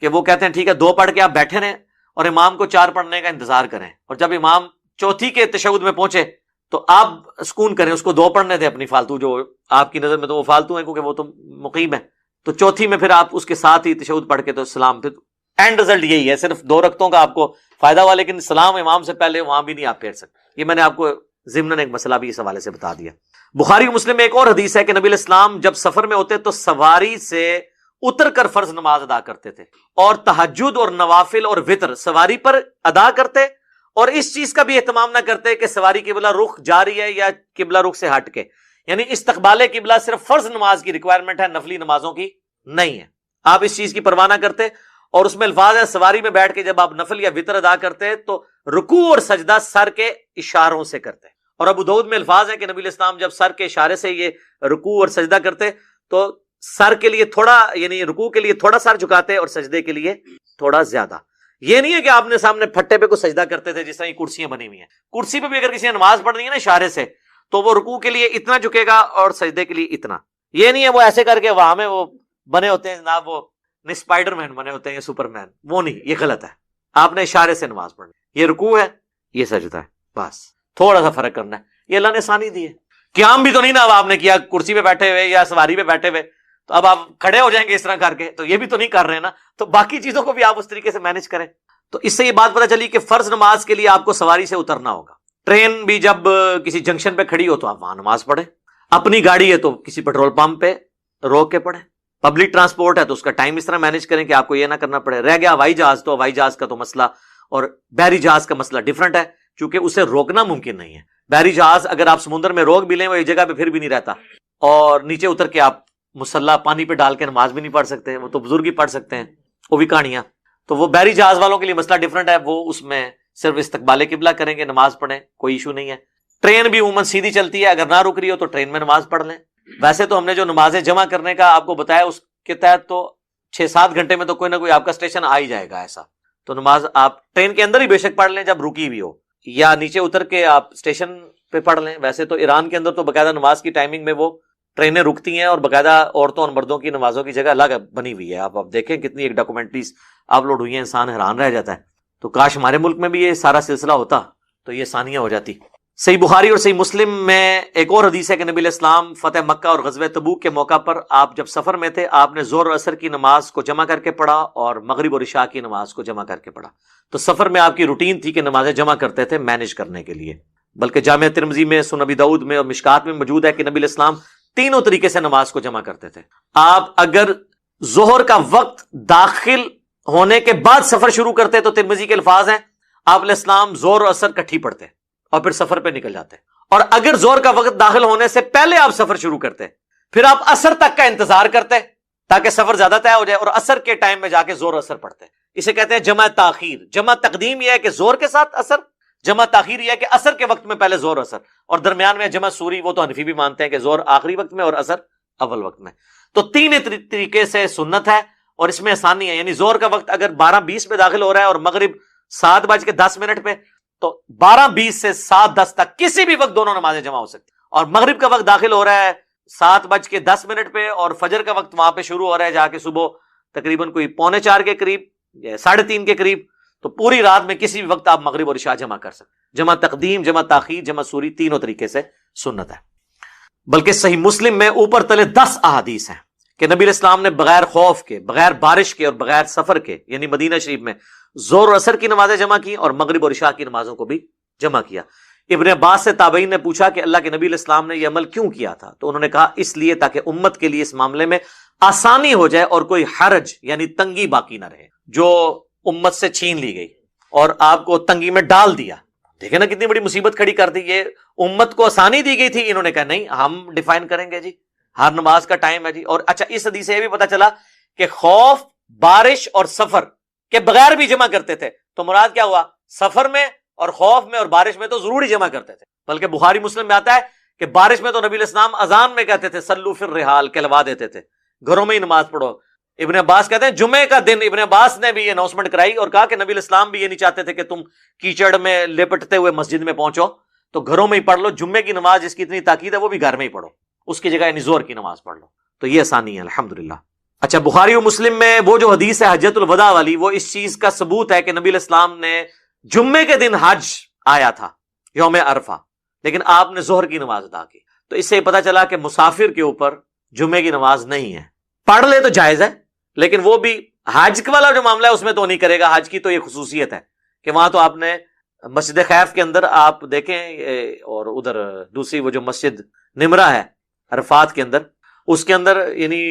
کہ وہ کہتے ہیں ٹھیک ہے 2 پڑھ کے آپ بیٹھے رہیں اور امام کو 4 پڑھنے کا انتظار کریں، اور جب امام چوتھی کے تشہد میں پہنچے تو آپ سکون کریں، اس کو 2 پڑھنے دیں اپنی فالتو، جو آپ کی نظر میں تو وہ فالتو ہیں کیونکہ وہ تو مقیم ہے، تو چوتھی میں پھر آپ اس کے ساتھ ہی تشہد پڑھ کے تو سلام پھر اینڈ رزلٹ یہی ہے، صرف 2 رکعتوں کا آپ کو فائدہ ہوا، لیکن سلام امام سے پہلے وہاں بھی نہیں آپ پھیر سکتے۔ یہ میں نے آپ کو ضمناً ایک مسئلہ بھی اس حوالے سے بتا دیا۔ بخاری و مسلم میں ایک اور حدیث ہے کہ نبی علیہ السلام جب سفر میں ہوتے تو سواری سے اتر کر فرض نماز ادا کرتے تھے، اور تہجد اور نوافل اور وطر سواری پر ادا کرتے، اور اس چیز کا بھی اہتمام نہ کرتے کہ سواری قبلہ رخ جاری ہے یا قبلہ رخ سے ہٹ کے، یعنی استقبال قبلہ صرف فرض نماز کی ریکوائرمنٹ ہے، نفلی نمازوں کی نہیں ہے۔ آپ اس چیز کی پرواہ نہ کرتے، اور اس میں الفاظ ہے سواری میں بیٹھ کے جب آپ نفل یا وطر ادا کرتے تو رکوع اور سجدہ سر کے اشاروں سے کرتے، اور ابو داؤد میں الفاظ ہے کہ نبی علیہ السلام جب سر کے اشارے سے یہ رکوع اور سجدہ کرتے تو سر کے لیے تھوڑا، یعنی رکوع کے لیے تھوڑا سر جھکاتے اور سجدے کے لیے تھوڑا زیادہ۔ یہ نہیں ہے کہ آپ نے سامنے پھٹے پہ کوئی سجدہ کرتے تھے، جس طرح یہ کرسیاں بنی ہوئی ہیں، کرسی پہ بھی اگر کسی نے نماز پڑھنی ہے نا اشارے سے، تو وہ رکوع کے لیے اتنا جھکے گا اور سجدے کے لیے اتنا۔ یہ نہیں ہے وہ ایسے کر کے وہاں میں وہ بنے ہوتے ہیں جناب، وہ اسپائڈر مین بنے ہوتے ہیں یا سپر مین، وہ نہیں، یہ غلط ہے۔ آپ نے اشارے سے نماز پڑھنی، یہ رکوع ہے، یہ سجدہ ہے، بس تھوڑا سا فرق کرنا ہے۔ یہ اللہ نے آسانی دی ہے۔ قیام بھی تو نہیں نا اب آپ نے کیا کرسی پہ بیٹھے ہوئے یا سواری پہ بیٹھے ہوئے، تو اب آپ کھڑے ہو جائیں گے اس طرح کر کے، تو یہ بھی تو نہیں کر رہے نا، تو باقی چیزوں کو بھی آپ اس طریقے سے مینج کریں۔ تو اس سے یہ بات پتہ چلی کہ فرض نماز کے لیے آپ کو سواری سے اترنا ہوگا۔ ٹرین بھی جب کسی جنکشن پہ کھڑی ہو تو آپ وہاں نماز پڑھیں، اپنی گاڑی ہے تو کسی پیٹرول پمپ پہ روک کے پڑھیں، پبلک ٹرانسپورٹ ہے تو اس کا ٹائم اس طرح مینج کریں کہ آپ کو یہ نہ کرنا پڑے۔ رہ گیا ہوائی جہاز، تو ہوائی جہاز کا تو مسئلہ اور بحری جہاز کا مسئلہ ڈیفرنٹ ہے، چونکہ اسے روکنا ممکن نہیں ہے۔ بحری جہاز اگر آپ سمندر میں روک بھی لیں وہ ایک جگہ پہ پھر بھی نہیں رہتا، اور نیچے اتر کے آپ مسلح پانی پہ ڈال کے نماز بھی نہیں پڑھ سکتے، وہ تو بزرگ ہی پڑھ سکتے ہیں، وہ بھی کہانیاں۔ تو وہ بحری جہاز والوں کے لیے مسئلہ ڈیفرنٹ ہے، وہ اس میں صرف استقبال قبلہ کریں گے، نماز پڑھیں، کوئی ایشو نہیں ہے۔ ٹرین بھی عموماً سیدھی چلتی ہے، اگر نہ رک رہی ہو تو ٹرین میں نماز پڑھ لیں۔ ویسے تو ہم نے جو نمازیں جمع کرنے کا آپ کو بتایا اس کے تحت تو 6-7 گھنٹے میں تو کوئی نہ کوئی آپ کا اسٹیشن آ ہی جائے گا ایسا، تو نماز آپ ٹرین کے اندر ہی بے شک پڑھ لیں جب رکی بھی ہو، یا نیچے اتر کے آپ اسٹیشن پہ پڑھ لیں۔ ویسے تو ایران کے اندر تو باقاعدہ نماز کی ٹائمنگ میں وہ ٹرینیں رکتی ہیں، اور باقاعدہ عورتوں اور مردوں کی نمازوں کی جگہ الگ بنی ہوئی ہے۔ آپ دیکھیں کتنی ایک ڈاکومنٹریز اپلوڈ ہوئی ہیں، انسان حیران رہ جاتا ہے۔ تو کاش ہمارے ملک میں بھی یہ سارا سلسلہ ہوتا تو یہ آسانیاں ہو جاتی۔ صحیح بخاری اور صحیح مسلم میں ایک اور حدیث ہے کہ نبی علیہ السلام فتح مکہ اور غزوہ تبوک کے موقع پر آپ جب سفر میں تھے، آپ نے ظہر اور عصر کی نماز کو جمع کر کے پڑھا اور مغرب اور عشاء کی نماز کو جمع کر کے پڑھا۔ تو سفر میں آپ کی روٹین تھی کہ نمازیں جمع کرتے تھے مینج کرنے کے لیے، بلکہ جامع ترمذی میں، سنن ابی داؤد میں اور مشکات میں موجود ہے کہ نبی علیہ السلام تینوں طریقے سے نماز کو جمع کرتے تھے۔ آپ اگر ظہر کا وقت داخل ہونے کے بعد سفر شروع کرتے تو ترمذی کے الفاظ ہیں آپ علیہ السلام ظہر اور عصر کٹھی پڑھتے اور پھر سفر پہ نکل جاتے، اور اگر ظہر کا وقت داخل ہونے سے پہلے آپ سفر شروع کرتے پھر آپ عصر تک کا انتظار کرتے تاکہ سفر زیادہ طے ہو جائے، اور عصر کے ٹائم میں جا کے ظہر عصر پڑھتے۔ اسے کہتے ہیں جمع تاخیر۔ جمع تقدیم یہ ہے کہ ظہر کے ساتھ عصر، جمع تاخیر یہ ہے کہ عصر کے وقت میں پہلے ظہر عصر، اور درمیان میں جمع سوری، وہ تو حنفی بھی مانتے ہیں کہ ظہر آخری وقت میں اور عصر اول وقت میں۔ تو تین طریقے سے سنت ہے، اور اس میں آسانی ہے، یعنی ظہر کا وقت اگر 12:20 پہ داخل ہو رہا ہے اور مغرب 7:10 پہ، تو 12:20 سے 7:10 تک کسی بھی وقت دونوں نمازیں جمع ہو سکتی، اور مغرب کا وقت داخل ہو رہا ہے 7:10 پہ، اور فجر کا وقت وہاں پہ شروع ہو رہا ہے جا کے صبح تقریباً کوئی 3:45 کے قریب یا 3:30 کے قریب، تو پوری رات میں کسی بھی وقت آپ مغرب اور عشاء جمع کر سکتے۔ جمع تقدیم، جمع تاخیر، جمع سوری، تینوں طریقے سے سنت ہے۔ بلکہ صحیح مسلم میں اوپر تلے 10 احادیث ہیں کہ نبی علیہ السلام نے بغیر خوف کے، بغیر بارش کے اور بغیر سفر کے، یعنی مدینہ شریف میں ظہر اور عصر کی نمازیں جمع کی اور مغرب اور عشاء کی نمازوں کو بھی جمع کیا۔ ابن عباس سے تابعین نے پوچھا کہ اللہ کے نبی علیہ السلام نے یہ عمل کیوں کیا تھا؟ تو انہوں نے کہا اس لیے تاکہ امت کے لیے اس معاملے میں آسانی ہو جائے اور کوئی حرج یعنی تنگی باقی نہ رہے، جو امت سے چھین لی گئی اور آپ کو تنگی میں ڈال دیا۔ دیکھیں نا کتنی بڑی مصیبت کھڑی کر دی۔ یہ امت کو آسانی دی گئی تھی، انہوں نے کہا نہیں ہم ڈیفائن کریں گے جی، ہر نماز کا ٹائم ہے جی۔ اور اچھا اس حدیث سے یہ بھی پتا چلا کہ خوف، بارش اور سفر کے بغیر بھی جمع کرتے تھے، تو مراد کیا ہوا؟ سفر میں اور خوف میں اور بارش میں تو ضروری جمع کرتے تھے، بلکہ بخاری مسلم میں آتا ہے کہ بارش میں تو نبی علیہ السلام اذان میں کہتے تھے صلو فی الرحال، کہلوا دیتے تھے گھروں میں ہی نماز پڑھو۔ ابن عباس کہتے ہیں جمعے کا دن ابن عباس نے بھی یہ اناؤنسمنٹ کرائی اور کہا کہ نبی علیہ السلام بھی یہ نہیں چاہتے تھے کہ تم کیچڑ میں لپٹتے ہوئے مسجد میں پہنچو، تو گھروں میں ہی پڑھ لو، جمعے کی نماز جس کی اتنی تاکید ہے وہ بھی گھر میں ہی پڑھو، اس کی جگہ یعنی ظہر کی نماز پڑھ لو، تو یہ آسانی ہے الحمدللہ۔ اچھا بخاری و مسلم میں وہ جو حدیث ہے حجۃ الوداع والی، وہ اس چیز کا ثبوت ہے کہ نبی علیہ السلام نے جمعے کے دن حج آیا تھا یوم عرفہ، لیکن آپ نے ظہر کی نماز ادا کی، تو اس سے پتا چلا کہ مسافر کے اوپر جمعے کی نماز نہیں ہے، پڑھ لے تو جائز ہے لیکن وہ بھی حج والا جو معاملہ ہے اس میں تو نہیں کرے گا. حج کی تو یہ خصوصیت ہے کہ وہاں تو آپ نے مسجد خیف کے اندر آپ دیکھیں، اور ادھر دوسری وہ جو مسجد نمرہ ہے عرفات کے اندر، اس کے اندر یعنی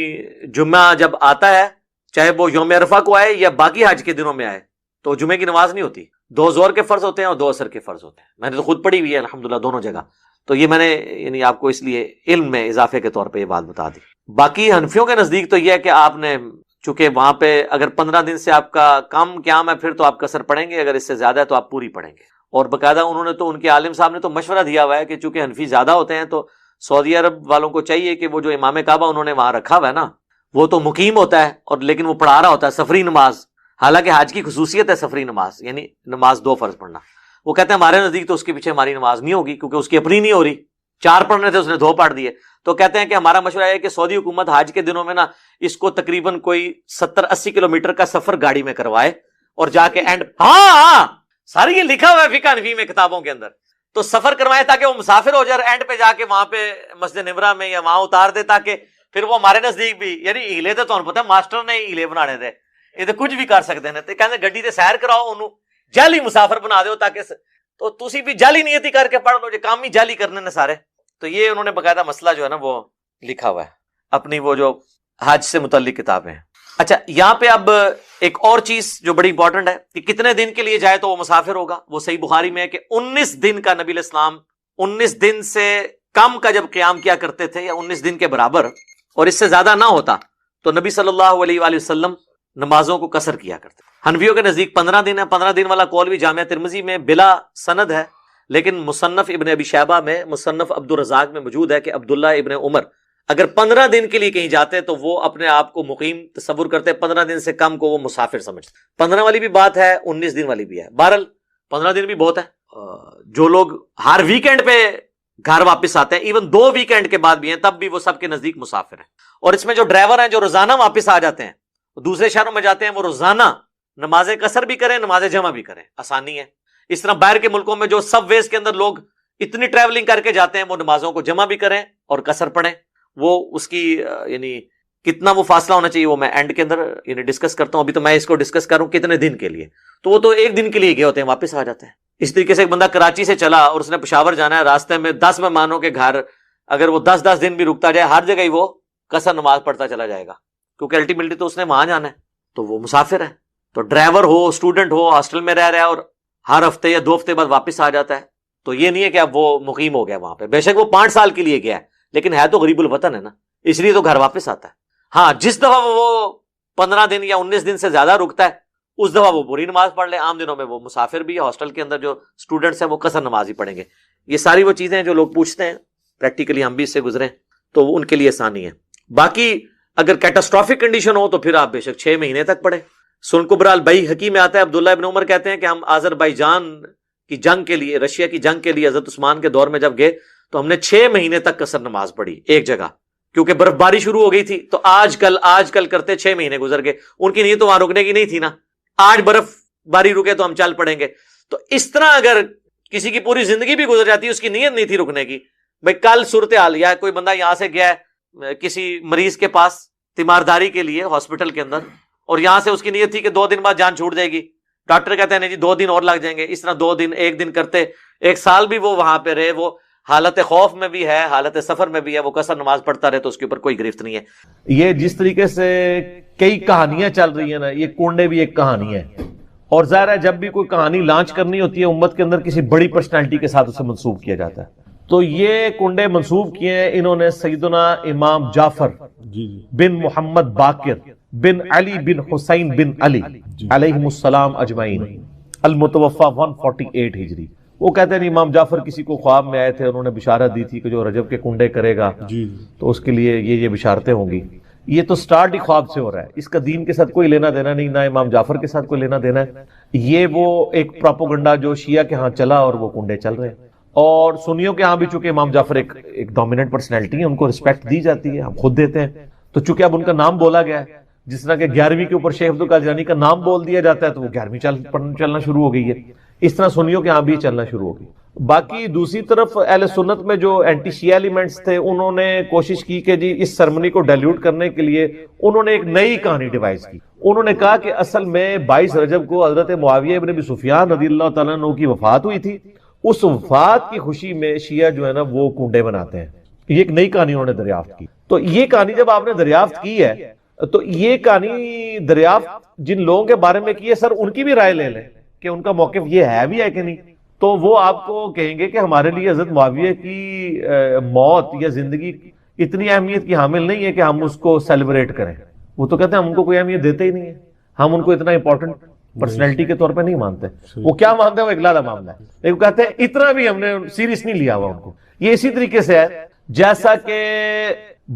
جمعہ جب آتا ہے، چاہے وہ یوم عرفہ کو آئے یا باقی حج کے دنوں میں آئے، تو جمعے کی نماز نہیں ہوتی. 2 ظہر کے فرض ہوتے ہیں اور 2 عصر کے فرض ہوتے ہیں. میں نے تو خود پڑھی ہوئی ہے الحمدللہ دونوں جگہ، تو یہ میں نے یعنی آپ کو اس لیے علم میں اضافے کے طور پہ یہ بات بتا دی. باقی حنفیوں کے نزدیک تو یہ ہے کہ آپ نے چونکہ وہاں پہ اگر 15 دن سے آپ کا کم قیام ہے پھر تو آپ قصر پڑھیں گے، اگر اس سے زیادہ ہے تو آپ پوری پڑھیں گے. اور باقاعدہ انہوں نے تو، ان کے عالم صاحب نے تو مشورہ دیا ہوا ہے کہ چونکہ حنفی زیادہ ہوتے ہیں تو سعودی عرب والوں کو چاہیے کہ وہ جو امام کعبہ انہوں نے وہاں رکھا ہوا ہے نا، وہ تو مقیم ہوتا ہے اور لیکن وہ پڑھا رہا ہوتا ہے سفری نماز. حالانکہ حج کی خصوصیت ہے سفری نماز، یعنی نماز 2 فرض پڑھنا. وہ کہتے ہیں ہمارے نزدیک تو اس کے پیچھے ہماری نماز نہیں ہوگی کیونکہ اس کی اپنی نہیں ہو رہی. 4 پڑھنے تھے اس نے 2 پڑھ دیے. تو کہتے ہیں کہ ہمارا مشورہ ہے کہ سعودی حکومت حج کے دنوں میں نا اس کو تقریباً کوئی 70-80 کلومیٹر کا سفر گاڑی میں کروائے اور جا کے اینڈ ہاں ساری یہ لکھا ہوا ہے فقہ حنفی میں کتابوں کے اندر، تو سفر کروائے تاکہ وہ مسافر ہو جائے، اینڈ پہ جا کے وہاں پہ مسجد نمرہ میں یا وہاں اتار دے تاکہ پھر وہ ہمارے نزدیک بھی یعنی ہیلے تو تمہیں پتہ ماسٹر نے ہیلے بنانے تھے، یہ تو کچھ بھی کر سکتے ہیں. کہتے گڈی تے سیر کراؤ انہوں جعلی مسافر بنا دو تاکہ تو تسی بھی جعلی نیتی کر کے پڑھ لو، جو کام ہی جعلی کرنے نے سارے. تو یہ انہوں نے باقاعدہ مسئلہ جو ہے نا وہ لکھا ہوا ہے اپنی وہ جو حج سے متعلق کتابیں ہیں. اچھا یہاں پہ اب ایک اور چیز جو بڑی امپورٹنٹ ہے کہ کتنے دن کے لیے جائے تو وہ مسافر ہوگا. وہ صحیح بخاری میں ہے کہ 19 دن کا نبی علیہ السلام 19 دن سے کم کا جب قیام کیا کرتے تھے یا 19 دن کے برابر اور اس سے زیادہ نہ ہوتا تو نبی صلی اللہ علیہ وآلہ وسلم نمازوں کو قصر کیا کرتے. حنفیوں کے نزدیک 15 دن ہے. 15 دن والا قول بھی جامعہ ترمذی میں بلا سند ہے، لیکن مصنف ابن ابی شیبہ میں، مصنف عبد الرزاق میں موجود ہے کہ عبداللہ ابن عمر اگر 15 دن کے لیے کہیں جاتے تو وہ اپنے آپ کو مقیم تصور کرتے، 15 دن سے کم کو وہ مسافر سمجھتے. 15 والی بھی بات ہے، 19 دن والی بھی ہے. بہرحال 15 دن بھی بہت ہے. جو لوگ ہر ویکینڈ پہ گھر واپس آتے ہیں، ایون 2 ویکینڈ کے بعد بھی ہیں، تب بھی وہ سب کے نزدیک مسافر ہیں. اور اس میں جو ڈرائیور ہیں جو روزانہ واپس آ جاتے ہیں، دوسرے شہروں میں جاتے ہیں، وہ روزانہ نماز قصر بھی کریں، نماز جمع بھی کریں، آسانی ہے. اس طرح باہر کے ملکوں میں جو سب ویز کے اندر لوگ اتنی ٹریولنگ کر کے جاتے ہیں، وہ نمازوں کو جمع بھی کریں اور قصر پڑھیں. وہ اس کی یعنی کتنا وہ فاصلہ ہونا چاہیے وہ میں اینڈ کے اندر یعنی ڈسکس کرتا ہوں. ابھی تو میں اس کو ڈسکس کروں کتنے دن کے لیے، تو وہ تو 1 دن کے لیے گئے ہوتے ہیں، واپس آ جاتے ہیں. اس طریقے سے ایک بندہ کراچی سے چلا اور اس نے پشاور جانا ہے، راستے میں 10 مہمانوں کے گھر اگر وہ 10 دن بھی رکتا جائے، ہر جگہ ہی وہ قصر نماز پڑھتا چلا جائے گا کیونکہ الٹیمیٹلی تو اس نے وہاں جانا ہے، تو وہ مسافر ہے. تو ڈرائیور ہو، اسٹوڈنٹ ہو، ہاسٹل میں رہ رہا ہے اور ہر ہفتے یا 2 ہفتے بعد واپس آ جاتا ہے، تو یہ نہیں ہے کہ اب وہ مقیم ہو گیا وہاں پہ. بے شک وہ 5 سال کے لیے گیا ہے لیکن ہے تو غریب الوطن ہے نا، اس لیے تو گھر واپس آتا ہے. ہاں جس دفعہ وہ 15 دن یا 19 دن سے زیادہ رکتا ہے اس دفعہ وہ پوری نماز پڑھ لے. عام دنوں میں وہ مسافر بھی، ہاسٹل کے اندر جو اسٹوڈنٹس ہیں وہ قصر نماز ہی پڑھیں گے. یہ ساری وہ چیزیں جو لوگ پوچھتے ہیں، پریکٹیکلی ہم بھی اس سے گزرے تو ان کے لیے آسانی ہے. باقی اگر کیٹاسٹرافک کنڈیشن ہو تو پھر آپ بے شک 6 مہینے تک پڑھیں. سن کبرا البیہقی میں آتا ہے، عبداللہ ابن عمر کہتے ہیں کہ ہم آذربائیجان کی جنگ کے لیے، رشیا کی جنگ کے لیے حضرت عثمان کے دور میں جب گئے تو ہم نے 6 مہینے تک قصر نماز پڑھی ایک جگہ، کیونکہ برف باری شروع ہو گئی تھی. تو آج کل کرتے 6 مہینے گزر گئے. ان کی نیت تو وہاں رکنے کی نہیں تھی نا، آج برف باری رکے تو ہم چل پڑیں گے. تو اس طرح اگر کسی کی پوری زندگی بھی گزر جاتی ہے، اس کی نیت نہیں تھی رکنے کی، بھائی کل صورتحال یا کوئی بندہ یہاں سے گیا ہے کسی مریض کے پاس تیمارداری کے لیے ہاسپٹل کے اندر، اور یہاں سے اس کی نیت تھی کہ 2 دن بعد جان چھوٹ جائے گی، ڈاکٹر کہتے ہیں نہیں جی 2 دن اور لگ جائیں گے. اس طرح 2 دن 1 دن کرتے 1 سال بھی وہ وہاں پہ رہے، وہ حالت خوف میں بھی ہے، حالت سفر میں بھی ہے، وہ قصر نماز پڑھتا رہے تو اس کے اوپر کوئی گرفت نہیں ہے. یہ جس طریقے سے کئی کہانیاں چل رہی ہیں نا، یہ کنڈے بھی ایک کہانی ہے. اور ظاہر ہے جب بھی کوئی کہانی لانچ کرنی ہوتی ہے امت کے اندر کسی بڑی پرسنالٹی کے ساتھ اسے منسوب کیا جاتا ہے. تو یہ کنڈے منسوب کیے ہیں انہوں نے سیدنا امام جعفر بن محمد باقر بن علی بن حسین بن علی علیہم السلام اجمعین، المتوفى 148 ہجری. وہ کہتے ہیں امام جعفر کسی کو خواب میں آئے تھے، انہوں نے بشارت دی تھی کہ جو رجب کے کنڈے کرے گا تو اس کے لیے یہ بشارتیں ہوں گی. یہ تو سٹارٹ ہی خواب سے ہو رہا ہے، اس کا دین کے ساتھ کوئی لینا دینا نہیں، نہ امام جعفر کے ساتھ کوئی لینا دینا ہے. یہ وہ ایک پروپیگنڈا جو شیعہ کے ہاں چلا اور وہ کنڈے چل رہے ہیں. اور سنیوں کے ہاں بھی چونکہ امام جعفر ایک ڈومیننٹ پرسنالٹی ہے، ان کو رسپیکٹ دی جاتی ہے، ہم خود دیتے ہیں. تو چونکہ اب ان کا نام بولا گیا ہے، جس طرح کہ 11ویں کے اوپر شیخ عبدالقادر جیلانی کا نام بول دیا جاتا ہے تو وہ 11ویں چلنا شروع ہو گئی ہے. اس طرح سنیوں کے ہاں بھی چلنا شروع ہو گئی. باقی دوسری طرف اہل سنت میں جو اینٹی شیعہ ایلیمنٹس تھے انہوں نے کوشش کی کہ جی اس سرمنی کو ڈائلیوٹ کرنے کے لیے انہوں نے ایک نئی کہانی ڈیوائز کی. انہوں نے کہا کہ اصل میں 22 رجب کو حضرت معاویہ ابن ابی سفیان رضی اللہ تعالیٰ عنہ کی وفات ہوئی تھی، اس وفات کی خوشی میں شیعہ جو ہے نا وہ کنڈے بناتے ہیں. یہ ایک نئی کہانی انہوں نے دریافت کی. تو یہ کہانی جب آپ نے دریافت کی ہے تو یہ کہانی دریافت جن لوگوں کے بارے میں کی ہے سر ان کی بھی رائے لے لیں کہ ان کا موقف یہ ہے بھی ہے کہ نہیں. تو وہ آپ کو کہیں گے کہ ہمارے لیے حضرت معاویہ کی موت یا زندگی اتنی اہمیت کی حامل نہیں ہے کہ ہم اس کو سیلیبریٹ کریں. وہ تو کہتے ہیں ہم ان کو کوئی اہمیت دیتے ہی نہیں ہے، ہم ان کو اتنا امپورٹنٹ پرسنالٹی کے طور پہ نہیں مانتے. وہ کیا مانتے ہیں وہ ایک علیحدہ معاملہ ہے، لیکن کہتے ہیں اتنا بھی ہم نے سیریس نہیں لیا ہوا ان کو. یہ اسی طریقے سے ہے جیسا کہ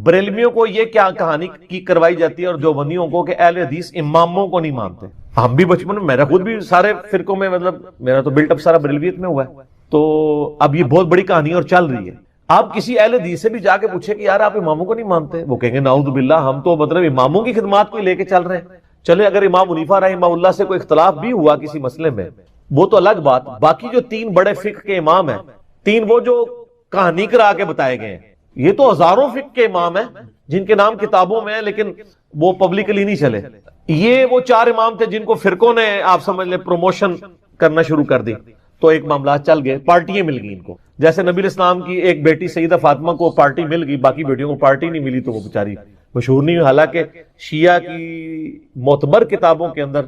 بریلویوں کو یہ کیا کہانی کی کروائی جاتی ہے اور دیوبندیوں کو کہ اہل حدیث اماموں کو نہیں مانتے. ہم بھی بچپن میں، میرا خود بھی سارے فرقوں میں، مطلب میرا تو بلٹ اپ سارا بریلویت میں ہوا ہے. تو اب یہ بہت بڑی کہانی اور چل رہی ہے. آپ کسی اہل حدیث سے بھی جا کے پوچھیں کہ یار آپ اماموں کو نہیں مانتے، وہ کہیں گے نعوذ باللہ ہم تو مطلب اماموں کی خدمات کو لے کے چل رہے ہیں. چلے اگر امام حنیفہ رحمہ اللہ سے کوئی اختلاف بھی ہوا کسی مسئلے میں وہ تو الگ بات. باقی جو 3 بڑے فقہ کے امام ہیں، 3 وہ جو کہانی کرا کے بتائے گئے ہیں، یہ تو ہزاروں فقہ کے امام ہیں جن کے نام کتابوں میں ہیں لیکن وہ پبلکلی نہیں چلے. یہ وہ 4 امام تھے جن کو فرقوں نے آپ سمجھ لیں پروموشن کرنا شروع کر دی. تو ایک معاملات چل گئے، پارٹیاں مل گئی ان کو. جیسے نبی اسلام کی ایک بیٹی سیدہ فاطمہ کو پارٹی مل گئی، باقی بیٹیوں کو پارٹی نہیں ملی تو وہ بیچاری مشہور نہیں ہوئی. حالانکہ شیعہ کی معتبر کتابوں کے اندر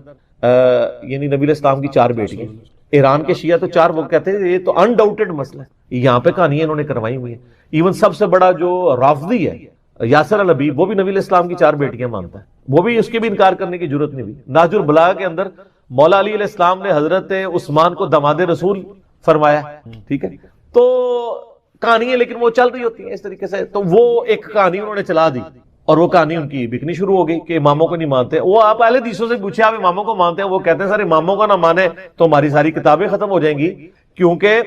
یعنی نبی اسلام کی 4 بیٹیاں. ایران کے شیعہ تو 4 وہ کہتے ہیں یہ تو انڈاؤٹڈ مسئلہ ہے. یہاں پہ کہانیاں انہوں نے کروائی ہوئی ہیں. ایون سب سے بڑا جو رافضی ہے یاسر الحبیب وہ بھی نبی اسلام کی 4 بیٹیاں مانتا ہے. وہ بھی اس کے بھی انکار کرنے کی ضرورت نہیں ہوئی. نہج البلاغہ کے اندر مولا علی علیہ السلام نے حضرت عثمان کو داماد رسول فرمایا. ٹھیک ہے، تو کہانیاں لیکن وہ چل رہی ہوتی ہیں اس طریقے سے. تو وہ ایک کہانی انہوں نے چلا دی اور وہ کہانی ان کی بکنی شروع ہو گئی کہ اماموں کو نہیں مانتے. وہ آپ اہل حدیثوں سے پوچھے آپ اماموں کو مانتے ہیں، وہ کہتے ہیں سر اماموں کا نہ مانے تو ہماری ساری کتابیں ختم ہو جائیں گی. کیونکہ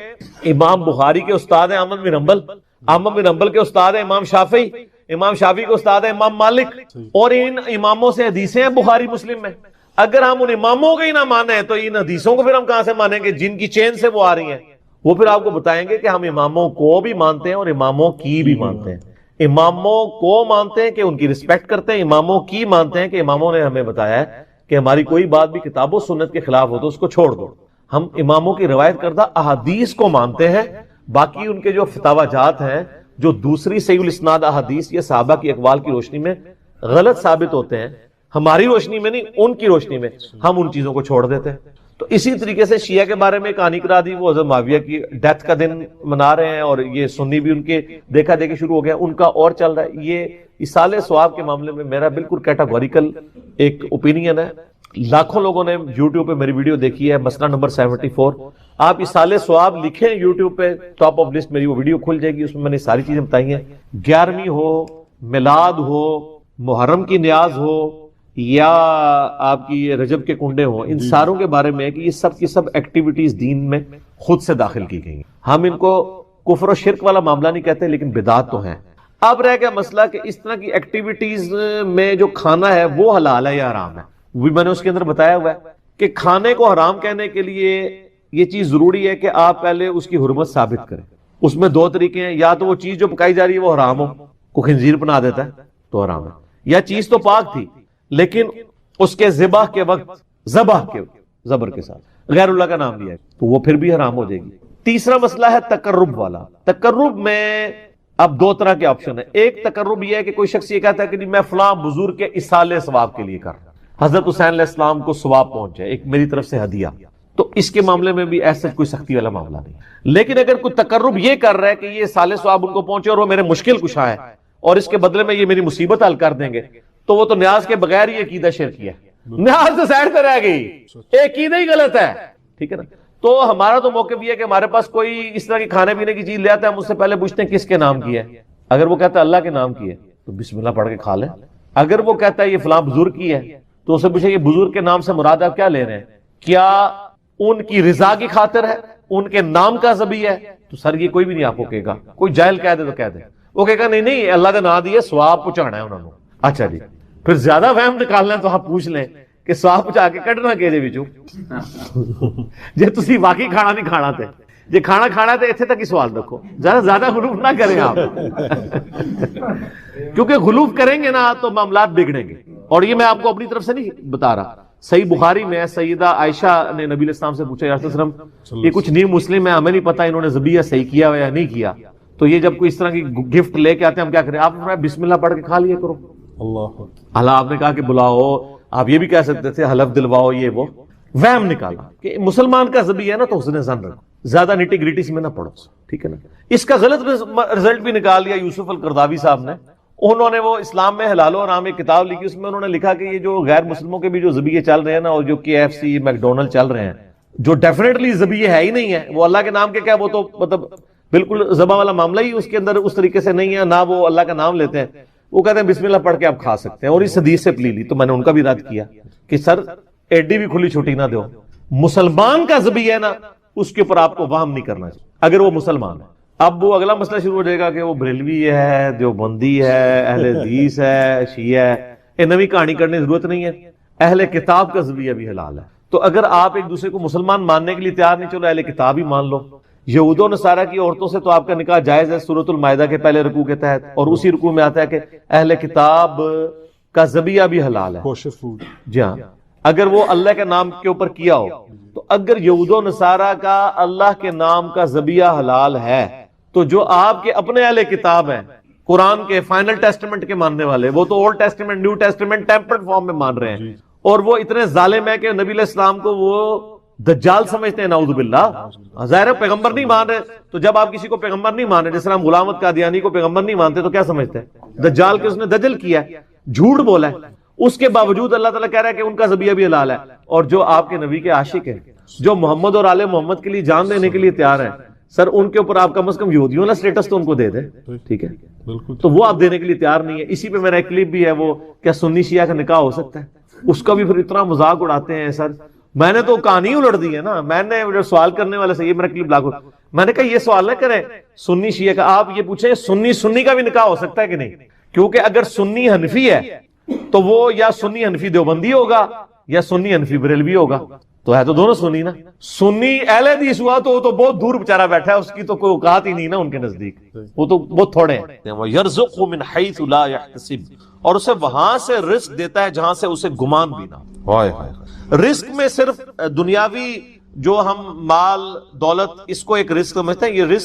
امام بخاری کے استاد ہیں احمد بن حنبل، احمد بن حنبل کے استاد ہیں امام شافعی، امام شافعی کے استاد ہیں امام مالک، اور ان اماموں سے حدیثیں ہیں بخاری مسلم میں. اگر ہم ان اماموں کو ہی نہ مانیں تو ان حدیثوں کو پھر ہم کہاں سے مانیں گے جن کی چین سے وہ آ رہی ہیں. وہ پھر آپ کو بتائیں گے کہ ہم اماموں کو بھی مانتے ہیں اور اماموں کی بھی مانتے ہیں. اماموں کو مانتے ہیں کہ ان کی رسپیکٹ کرتے ہیں، اماموں کی مانتے ہیں کہ اماموں نے ہمیں بتایا ہے کہ ہماری کوئی بات بھی کتاب و سنت کے خلاف ہو تو اس کو چھوڑ دو. ہم اماموں کی روایت کردہ احادیث کو مانتے ہیں. باقی ان کے جو فتاوی جات ہیں جو دوسری صحیح الاسناد احادیث یا صحابہ کی اقوال کی روشنی میں غلط ثابت ہوتے ہیں، ہماری روشنی میں نہیں ان کی روشنی میں ہم ان چیزوں کو چھوڑ دیتے ہیں. تو اسی طریقے سے شیعہ کے بارے میں کہانی کرا دی. وہ حضرت معاویہ کی ڈیتھ کا دن منا رہے ہیں اور یہ سنی بھی ان کے دیکھا دیکھی شروع ہو گیا، ان کا اور چل رہا ہے. یہ اصالہ ثواب کے معاملے میں میرا بالکل کیٹاگوریکل ایک اوپینین ہے. لاکھوں لوگوں نے یوٹیوب پہ میری ویڈیو دیکھی ہے، مسئلہ نمبر 74. آپ اصالہ ثواب لکھیں یوٹیوب پہ، ٹاپ آف لسٹ میری وہ ویڈیو کھل جائے گی. اس میں میں نے ساری چیزیں بتائی ہیں. 11ویں ہو، میلاد ہو، محرم کی نیاز ہو یا آپ کی یہ رجب کے کنڈے ہوں، ان ساروں کے بارے میں ہے کہ یہ سب کی سب ایکٹیویٹیز دین میں خود سے داخل کی گئی ہیں. ہم ان کو کفر و شرک والا معاملہ نہیں کہتے لیکن بدعات تو ہیں. اب رہ گیا مسئلہ کہ اس طرح کی ایکٹیویٹیز میں جو کھانا ہے وہ حلال ہے یا حرام ہے. وہ بھی میں نے اس کے اندر بتایا ہوا ہے کہ کھانے کو حرام کہنے کے لیے یہ چیز ضروری ہے کہ آپ پہلے اس کی حرمت ثابت کریں. اس میں 2 طریقے ہیں، یا تو وہ چیز جو پکائی جا رہی ہے وہ حرام ہو، کوئی خنزیر بنا دیتا ہے تو حرام ہے، یا چیز تو پاک تھی لیکن اس کے ذبح کے وقت زبر کے ساتھ غیر اللہ کا نام لیا ہے تو وہ پھر بھی حرام ہو جائے گی. تیسرا مسئلہ ہے تقرب والا. تقرب میں اب 2 طرح کے آپشن ہیں. ایک تقرب یہ ہے کہ کوئی شخص یہ کہتا ہے کہ میں فلاں بزرگ کے اصالہ ثواب کے لیے کر رہا ہوں، حضرت حسین علیہ السلام کو ثواب پہنچ جائے، ایک میری طرف سے ہدیہ. تو اس کے معاملے میں بھی ایسا کوئی سختی والا معاملہ نہیں. لیکن اگر کوئی تقرب یہ کر رہا ہے کہ یہ اصالہ ثواب ان کو پہنچے اور وہ میرے مشکل کشا ہے اور اس کے بدلے میں یہ میری مصیبت حل کر دیں گے تو وہ تو نیاز کے بغیر ہی عقیدہ شرکی ہے. نیاز تو سائڈ پہ رہ گئی، عقیدہ ہی غلط ہے. ٹھیک ہے نا. تو ہمارا تو موقف یہ ہے کہ ہمارے پاس کوئی اس طرح کی کھانے پینے کی چیز لے آتا ہے، ہم اس سے پہلے پوچھتے ہیں کس کے نام کی ہے. اگر وہ کہتا ہے اللہ کے نام کی ہے تو بسم اللہ پڑھ کے کھا لیں. اگر وہ کہتا ہے یہ فلاں بزرگ کی ہے تو اسے پوچھے یہ بزرگ کے نام سے مراد آپ کیا لے رہے ہیں؟ کیا ان کی رضا کی خاطر ہے، ان کے نام کا ذبح ہے؟ تو سر یہ کوئی بھی نہیں آپ کو کہے گا. کوئی جاہل کہہ دے تو کہہ دے، وہ کہے گا نہیں اللہ کا نام دیے ثواب پہنچانا ہے انہوں نے. اچھا جی، پھر زیادہ وہم نکالنا ہے تو آپ پوچھ لیں کہ ثواب پہنچا کے کڈنا کہے وچوں جے تسی واقعی کھانا نہیں کھانا تے جے کھانا کھانا ہے تو اتنے تک ہی سوال رکھو، زیادہ غلوف نہ کریں آپ کیونکہ غلوف کریں گے نا تو معاملات بگڑیں گے. اور یہ میں آپ کو اپنی طرف سے نہیں بتا رہا، صحیح بخاری میں سیدہ عائشہ نے نبی علیہ السلام سے پوچھا یا رسول اللہ صلی اللہ علیہ وسلم یہ کچھ نیو مسلم ہے، ہمیں نہیں پتا انہوں نے ذبیحہ صحیح کیا یا نہیں کیا، تو یہ جب کوئی اس طرح کی گفٹ لے کے آتے ہیں ہم کیا کریں؟ آپ نے فرمایا بسم اللہ پڑھ کے کھا لیا کرو۔ اللہ آپ نے کہا کہ بلاؤ، آپ یہ بھی کہہ سکتے تھے حلف دلواؤ، یہ وہ وہم نکالا کہ مسلمان کا ذبیحہ ہے نا تو حسن ظن رکھو، زیادہ نیٹی گریٹی میں نہ پڑھو، ٹھیک ہے نا۔ اس کا غلط رزلٹ بھی نکال لیا یوسف القرداوی صاحب نے، انہوں نے وہ اسلام میں حلال و حرام ایک کتاب لکھی، اس میں انہوں نے لکھا کہ یہ جو غیر مسلموں کے بھی جو ذبیحے چل رہے ہیں نا، اور جو KFC میکڈونلڈ چل رہے ہیں جو ڈیفینیٹلی ذبیحے ہے ہی نہیں ہے، وہ اللہ کے نام کے کیا، وہ تو مطلب بالکل ذبح والا معاملہ ہی اس کے اندر اس طریقے سے نہیں ہے، نہ وہ اللہ کا نام لیتے ہیں، وہ کہتے ہیں بسم اللہ پڑھ کے آپ کھا سکتے ہیں، اور اس حدیث سے پلی لی۔ تو میں نے ان کا بھی رد کیا کہ سر ایڈی بھی کھلی چھٹی نہ دو، مسلمان کا ذبیحہ ہے نا اس کے اوپر آپ کو وہم نہیں کرنا چاہیے اگر وہ مسلمان ہے۔ اب وہ اگلا مسئلہ شروع ہو جائے گا کہ وہ بریلوی ہے، دیوبندی ہے، اہل حدیث ہے، شیعہ ہے، یہ نئی کہانی کرنے کی ضرورت نہیں ہے، اہل کتاب کا ذبیحہ بھی حلال ہے۔ تو اگر آپ ایک دوسرے کو مسلمان ماننے کے لیے تیار نہیں، چلو اہل کتاب ہی مان لو۔ یہود و نصارہ کی عورتوں سے تو آپ کا نکاح جائز ہے سورۃ المائدہ کے پہلے رکوع کے تحت، اور اسی رکوع میں آتا ہے کہ اہل کتاب کا ذبیحہ بھی حلال ہے، جی ہاں، اگر وہ اللہ کے نام کے اوپر کیا ہو۔ تو اگر یہود و نصارہ کا اللہ کے نام کا ذبیحہ حلال ہے تو جو آپ کے اپنے اہل کتاب ہیں قرآن کے فائنل ٹیسٹمنٹ کے ماننے والے، وہ تو old testament new testament tempered form میں مان رہے ہیں، اور وہ اتنے ظالم ہیں کہ نبی علیہ السلام کو وہ دجال سمجھتے ہیں، نعوذ باللہ۔ ظاہر پیغمبر نہیں مان رہے، تو جب آپ کسی کو پیغمبر نہیں مان رہے، جس طرح ہم غلام احمد قادیانی کو پیغمبر نہیں مانتے تو کیا سمجھتے ہیں؟ دجال کے اس نے دجل کیا ہے، جھوٹ بولا ہے، اس کے باوجود اللہ تعالیٰ کہہ رہا ہے کہ ان کا ذبیحہ بھی حلال ہے۔ اور جو آپ کے نبی کے عاشق ہیں، جو محمد اور آل محمد کے لیے جان دینے کے لیے تیار ہیں، سر ان کے اوپر آپ کم از کم یہودیوں والا سٹیٹس تو ان کو دے دے، ٹھیک ہے، تو وہ آپ دینے کے لیے تیار نہیں ہے۔ اسی پہ میرا ایک کلپ بھی ہے، وہ کیا سنی شیعہ کا نکاح ہو سکتا ہے، اس کا بھی پھر اتنا مذاق اڑاتے ہیں۔ سر میں نے تو کہانی الٹ دی ہے نا، میں نے سوال کرنے والے سے یہ میرا کلپ لاگو، میں نے کہا یہ سوال نہ کریں سنی شیعہ کا، آپ یہ پوچھیں سنی کا بھی نکاح ہو سکتا ہے کہ نہیں، کیونکہ اگر سنی حنفی ہے تو وہ یا سنی حنفی دیوبندی ہوگا یا سنی حنفی بریلوی ہوگا، تو ہے تو دونوں سنی نا۔ سنی اہل حدیث ہوا تو وہ تو بہت دور بیچارہ بیٹھا ہے، اس کی تو کوئی اوقات ہی نہیں نا ان کے نزدیک، وہ تو بہت تھوڑے ہیں۔ وَيَرْزُقْهُ مِنْ حَيْثُ لَا يَحْتَسِبُ، اور اسے وہاں سے رزق دیتا ہے جہاں سے اسے گمان بھی نہ ہو۔ رزق میں صرف دنیاوی جو ہم مال دولت اس کو ایک رزق سمجھتے ہیں،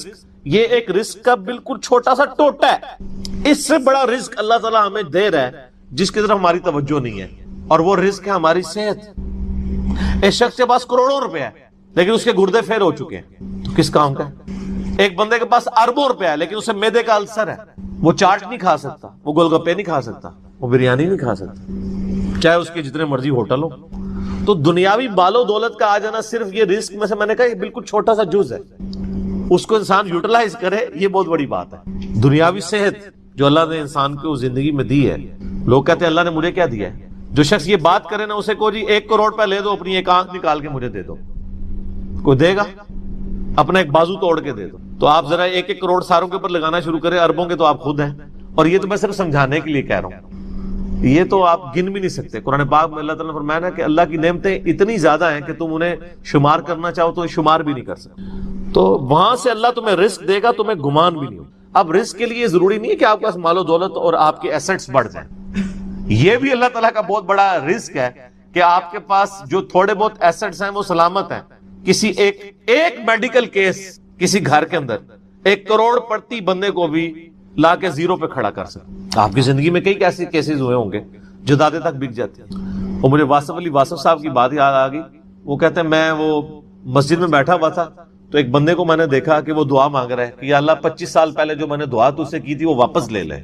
یہ ایک رزق کا بالکل چھوٹا سا ٹوٹا ہے۔ اس سے بڑا رزق اللہ تعالیٰ ہمیں دے رہا ہے جس کی طرف ہماری توجہ نہیں ہے، اور وہ رزق ہے ہماری صحت۔ ایک شخص کے پاس کروڑوں روپے ہے لیکن اس کے گردے فیل ہو چکے ہیں، تو کس کام کا ہے؟ ایک بندے کے پاس اربوں روپے ہے لیکن اسے معدے کا السر ہے، وہ چاٹ نہیں کھا سکتا، وہ گول گپے نہیں کھا سکتا، وہ بریانی نہیں کھا سکتا، چاہے اس کے جتنے مرضی ہوٹل ہو۔ تو دنیاوی بال و دولت کا آ جانا صرف یہ رزق میں سے، میں نے کہا یہ بالکل چھوٹا سا جز ہے، اس کو انسان یوٹیلائز کرے، یہ بہت بڑی بات ہے۔ دنیاوی صحت جو اللہ نے انسان کو زندگی میں دی ہے، لوگ کہتے ہیں اللہ نے مجھے کیا دیا ہے؟ جو شخص یہ بات کرے نا اسے کو جی 1 کروڑ پہ لے دو، اپنی ایک آنکھ نکال کے مجھے دے دو، کوئی دے گا؟ اپنا ایک بازو توڑ کے دے دو۔ تو آپ ذرا 1 کروڑ ساروں کے اوپر لگانا شروع کریں، اربوں کے تو آپ خود ہیں، اور یہ تو میں صرف سمجھانے کے لیے کہہ رہا ہوں، یہ تو آپ گن بھی نہیں سکتے۔ قرآن پاک میں اللہ تعالیٰ نے فرمایا نا کہ اللہ کی نعمتیں اتنی زیادہ ہیں کہ تم انہیں شمار کرنا چاہو تو شمار بھی نہیں کر سکتے۔ تو وہاں سے اللہ تمہیں رزق دے گا، تمہیں گمان بھی نہیں ہو۔ اب رزق کے لیے ضروری نہیں ہے کہ آپ کے پاس مال و دولت اور آپ کے ایسٹس بڑھ جائیں، یہ بھی اللہ تعالیٰ کا بہت بڑا رزق ہے کہ آپ کے پاس جو تھوڑے بہت ایسٹس ہیں وہ سلامت ہیں۔ کسی ایک میڈیکل کیس کسی گھر کے اندر 1 کروڑ پرتی بندے کو بھی لا کے زیرو پہ کھڑا کر سکتے۔ آپ کی زندگی میں کئی ایسے کیسز ہوئے ہوں گے جدادیں تک بک جاتی ہیں۔ اور مجھے واصف علی واصف صاحب کی بات یاد آ گئی، وہ کہتے ہیں میں وہ مسجد میں بیٹھا ہوا تھا تو ایک بندے کو میں نے دیکھا کہ وہ دعا مانگ رہا ہے کہ یا اللہ 25 سال پہلے جو میں نے دعا تجھ سے کی تھی وہ واپس لے لے،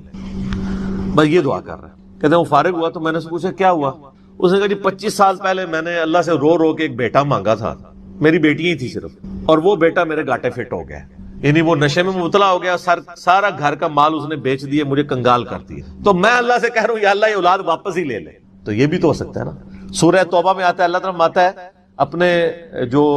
بس یہ دعا کر رہا ہے۔ کہتے ہیں وہ فارغ ہوا تو میں نے اس سے پوچھا کیا ہوا؟ اس نے کہا جی 25 سال پہلے میں نے اللہ سے رو رو کے ایک بیٹا مانگا تھا، میری بیٹی ہی تھی صرف، اور وہ بیٹا میرے گاٹے فٹ ہو گیا، یعنی وہ نشے میں مبتلا ہو گیا، سارا گھر کا مال اس نے بیچ دیا، مجھے کنگال کر دیا، تو میں اللہ سے کہہ رہا ہوں یا اللہ یہ اولاد واپس ہی لے لے۔ تو یہ بھی تو ہو سکتا ہے نا۔ سورہ توبہ میں آتا ہے، اللہ تعالیٰ آتا ہے اپنے جو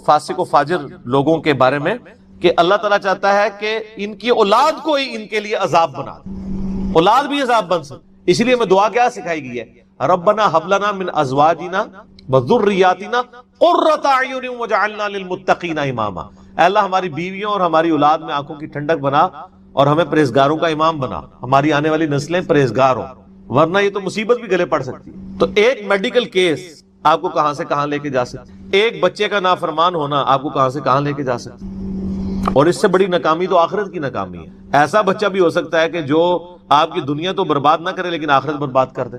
فاسق و فاجر لوگوں کے بارے میں کہ اللہ تعالیٰ چاہتا ہے کہ ان کی اولاد کو ہی ان کے لیے عذاب بنا دے، اولاد بھی عذاب بن سکے۔ اس لیے میں دعا کیا سکھائی گئی ہے، ربنا ھب لنا من ازواجنا وذریاتنا قرۃ اعین واجعلنا للمتقین اماما، اے اللہ ہماری بیویوں اور ہماری اولاد میں آنکھوں کی ٹھنڈک بنا اور ہمیں پرہیزگاروں کا امام بنا، ہماری آنے والی نسلیں پرہیزگار ہوں۔ ورنہ یہ تو مصیبت بھی گلے پڑ سکتی ہے۔ تو ایک میڈیکل کیس آپ کو کہاں سے کہاں لے کے جا سکتی، ایک بچے کا نافرمان ہونا آپ کو کہاں سے کہاں لے کے جا سکتی، اور اس سے بڑی ناکامی تو آخرت کی ناکامی ہے۔ ایسا بچہ بھی ہو سکتا ہے کہ جو آپ کی دنیا تو برباد نہ کرے لیکن آخرت برباد کر دے،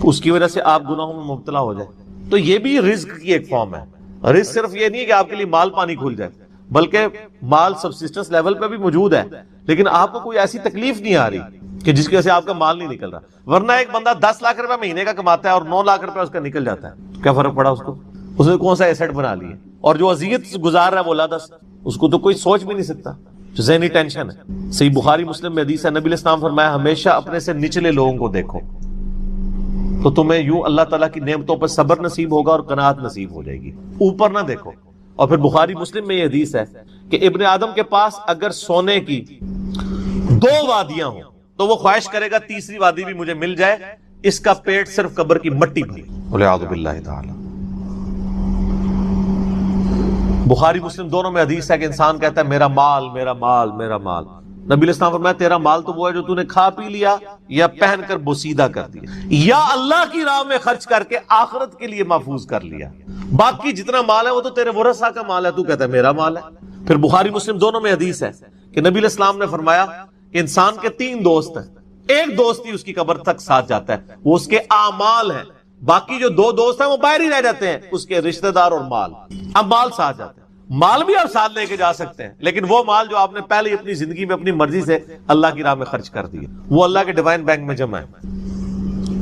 اس کی وجہ سے آپ گناہوں میں مبتلا ہو جائے۔ تو یہ بھی رزق کی ایک فارم ہے۔ رزق صرف یہ نہیں ہے کہ آپ کے لیے مال پانی کھل جائے، بلکہ مال سبسسٹنس لیول پہ بھی موجود ہے، لیکن آپ کو کوئی ایسی تکلیف نہیں آ رہی کہ جس کی وجہ سے آپ کا مال نہیں نکل رہا۔ ورنہ ایک بندہ 10 لاکھ روپے مہینے کا کماتا ہے اور 9 لاکھ روپے اس کا نکل جاتا ہے، کیا فرق پڑا اس کو؟ اس نے کون سا ایسٹ بنا لی ہے؟ اور جو اذیت گزار رہا ہے وہ لادس، اس کو تو کوئی سوچ بھی نہیں سکتا، جو ذہنی ٹینشن ہے۔ صحیح بخاری مسلم میں حدیث ہے، نبی علیہ السلام فرمایا ہمیشہ اپنے سے نچلے لوگوں کو دیکھو تو تمہیں یوں اللہ تعالیٰ کی نعمتوں پر صبر نصیب ہوگا اور قناعت نصیب ہو جائے گی، اوپر نہ دیکھو۔ اور پھر بخاری مسلم میں یہ حدیث ہے کہ ابن آدم کے پاس اگر سونے کی 2 وادیاں ہوں تو وہ خواہش کرے گا تیسری وادی بھی مجھے مل جائے، اس کا پیٹ صرف قبر کی مٹی بھری۔ والعیاذ باللہ تعالی۔ بخاری مسلم دونوں میں حدیث ہے کہ انسان کہتا ہے میرا مال میرا مال میرا مال، نبی علیہ السلام فرمایا تیرا مال تو وہ ہے جو تو نے کھا پی لیا یا پہن کر بوسیدہ کر دیا یا اللہ کی راہ میں خرچ کر کے آخرت کے لیے محفوظ کر لیا، باقی جتنا مال ہے وہ تو تیرے ورثہ کا مال ہے، تو کہتا ہے میرا مال ہے۔ پھر بخاری مسلم دونوں میں حدیث ہے کہ نبی علیہ السلام نے فرمایا کہ انسان کے 3 دوست ہیں، ایک دوست ہی اس کی قبر تک ساتھ جاتا ہے، وہ اس کے اعمال ہیں، باقی جو 2 دوست ہیں وہ باہر ہی رہ جاتے ہیں، اس کے رشتہ دار اور مال۔ اب مال ساتھ جاتے ہیں، مال بھی آپ ساتھ لے کے جا سکتے ہیں، لیکن وہ مال جو آپ نے پہلے اپنی زندگی میں اپنی مرضی سے اللہ کی راہ میں خرچ کر دیا، وہ اللہ کے ڈیوائن بینک میں جمع ہے۔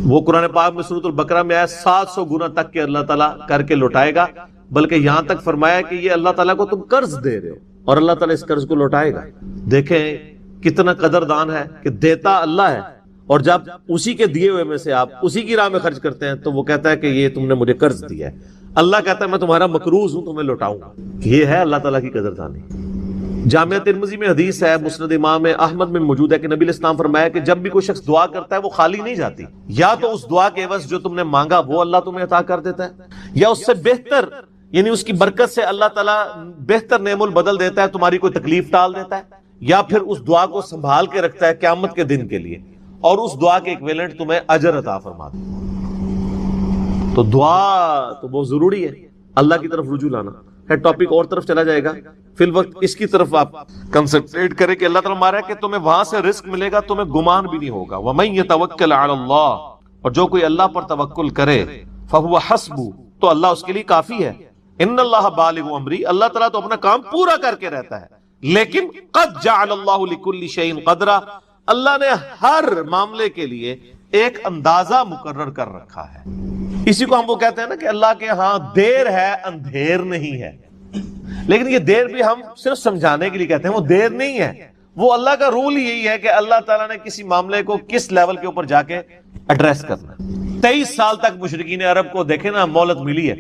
وہ قرآن پاک میں سورۃ البقرہ میں آیا 700 گنا تک کے اللہ تعالیٰ کر کے لوٹائے گا، بلکہ یہاں تک فرمایا کہ یہ اللہ تعالیٰ کو تم قرض دے رہے ہو اور اللہ تعالیٰ اس قرض کو لوٹائے گا۔ دیکھیں کتنا قدردان ہے کہ دیتا اللہ ہے، اور جب اسی کے دیے ہوئے میں سے آپ اسی کی راہ میں خرچ کرتے ہیں تو وہ کہتا ہے کہ یہ تم نے مجھے قرض دیا ہے، اللہ کہتا ہے میں تمہارا مقروض ہوں، تمہیں لوٹاؤں گا۔ یہ ہے اللہ تعالیٰ کی قدردانی۔ جامعہ ترمذی میں حدیث ہے، مسند امام احمد میں موجود ہے کہ نبی علیہ السلام فرمایا کہ جب بھی کوئی شخص دعا کرتا ہے وہ خالی نہیں جاتی، یا تو اس دعا کے عوض جو تم نے مانگا وہ اللہ تمہیں عطا کر دیتا ہے، یا اس سے بہتر یعنی اس کی برکت سے اللہ تعالیٰ بہتر نعم البدل دیتا ہے، تمہاری کوئی تکلیف ٹال دیتا ہے، یا پھر اس دعا کو سنبھال کے رکھتا ہے قیامت کے دن کے لیے، اور اس دعا کے ایکویلنٹ تمہیں اجر عطا فرماتا ہے۔ تو دعا تو بہت ضروری ہے، اللہ کی طرف رجوع لانا ہے۔ ٹاپک اور طرف چلا جائے گا، فی الوقت اس کی طرف آپ کنسنٹریٹ کریں کہ اللہ تعالیٰ مارا ہے کہ تمہیں وہاں سے رزق ملے گا، تمہیں گمان بھی نہیں ہوگا۔ وَمَن يَتَوَكَّلْ عَلَى اللَّهِ، اور جو کوئی اللہ پر توکل کرے فَهُوَ حَسْبُهُ، تو اللہ اس کے لیے کافی ہے۔ ان اللہ بالغ امری، اللہ تعالیٰ تو اپنا کام پورا کر کے رہتا ہے، لیکن قد جعل اللہ لكل شيء قدرا، اللہ نے ہر معاملے کے لیے ایک اندازہ مقرر کر رکھا ہے۔ اسی کو ہم وہ کہتے ہیں نا کہ اللہ کے ہاں دیر ہے اندھیر نہیں ہے، لیکن یہ دیر بھی ہم صرف سمجھانے کے لیے کہتے ہیں، وہ دیر نہیں ہے، وہ اللہ کا رول یہی ہے کہ اللہ تعالیٰ نے کسی معاملے کو کس لیول کے اوپر جا کے ایڈریس کرنا ہے۔ 23 سال تک مشرکین عرب کو دیکھیں نا مہلت ملی ہے،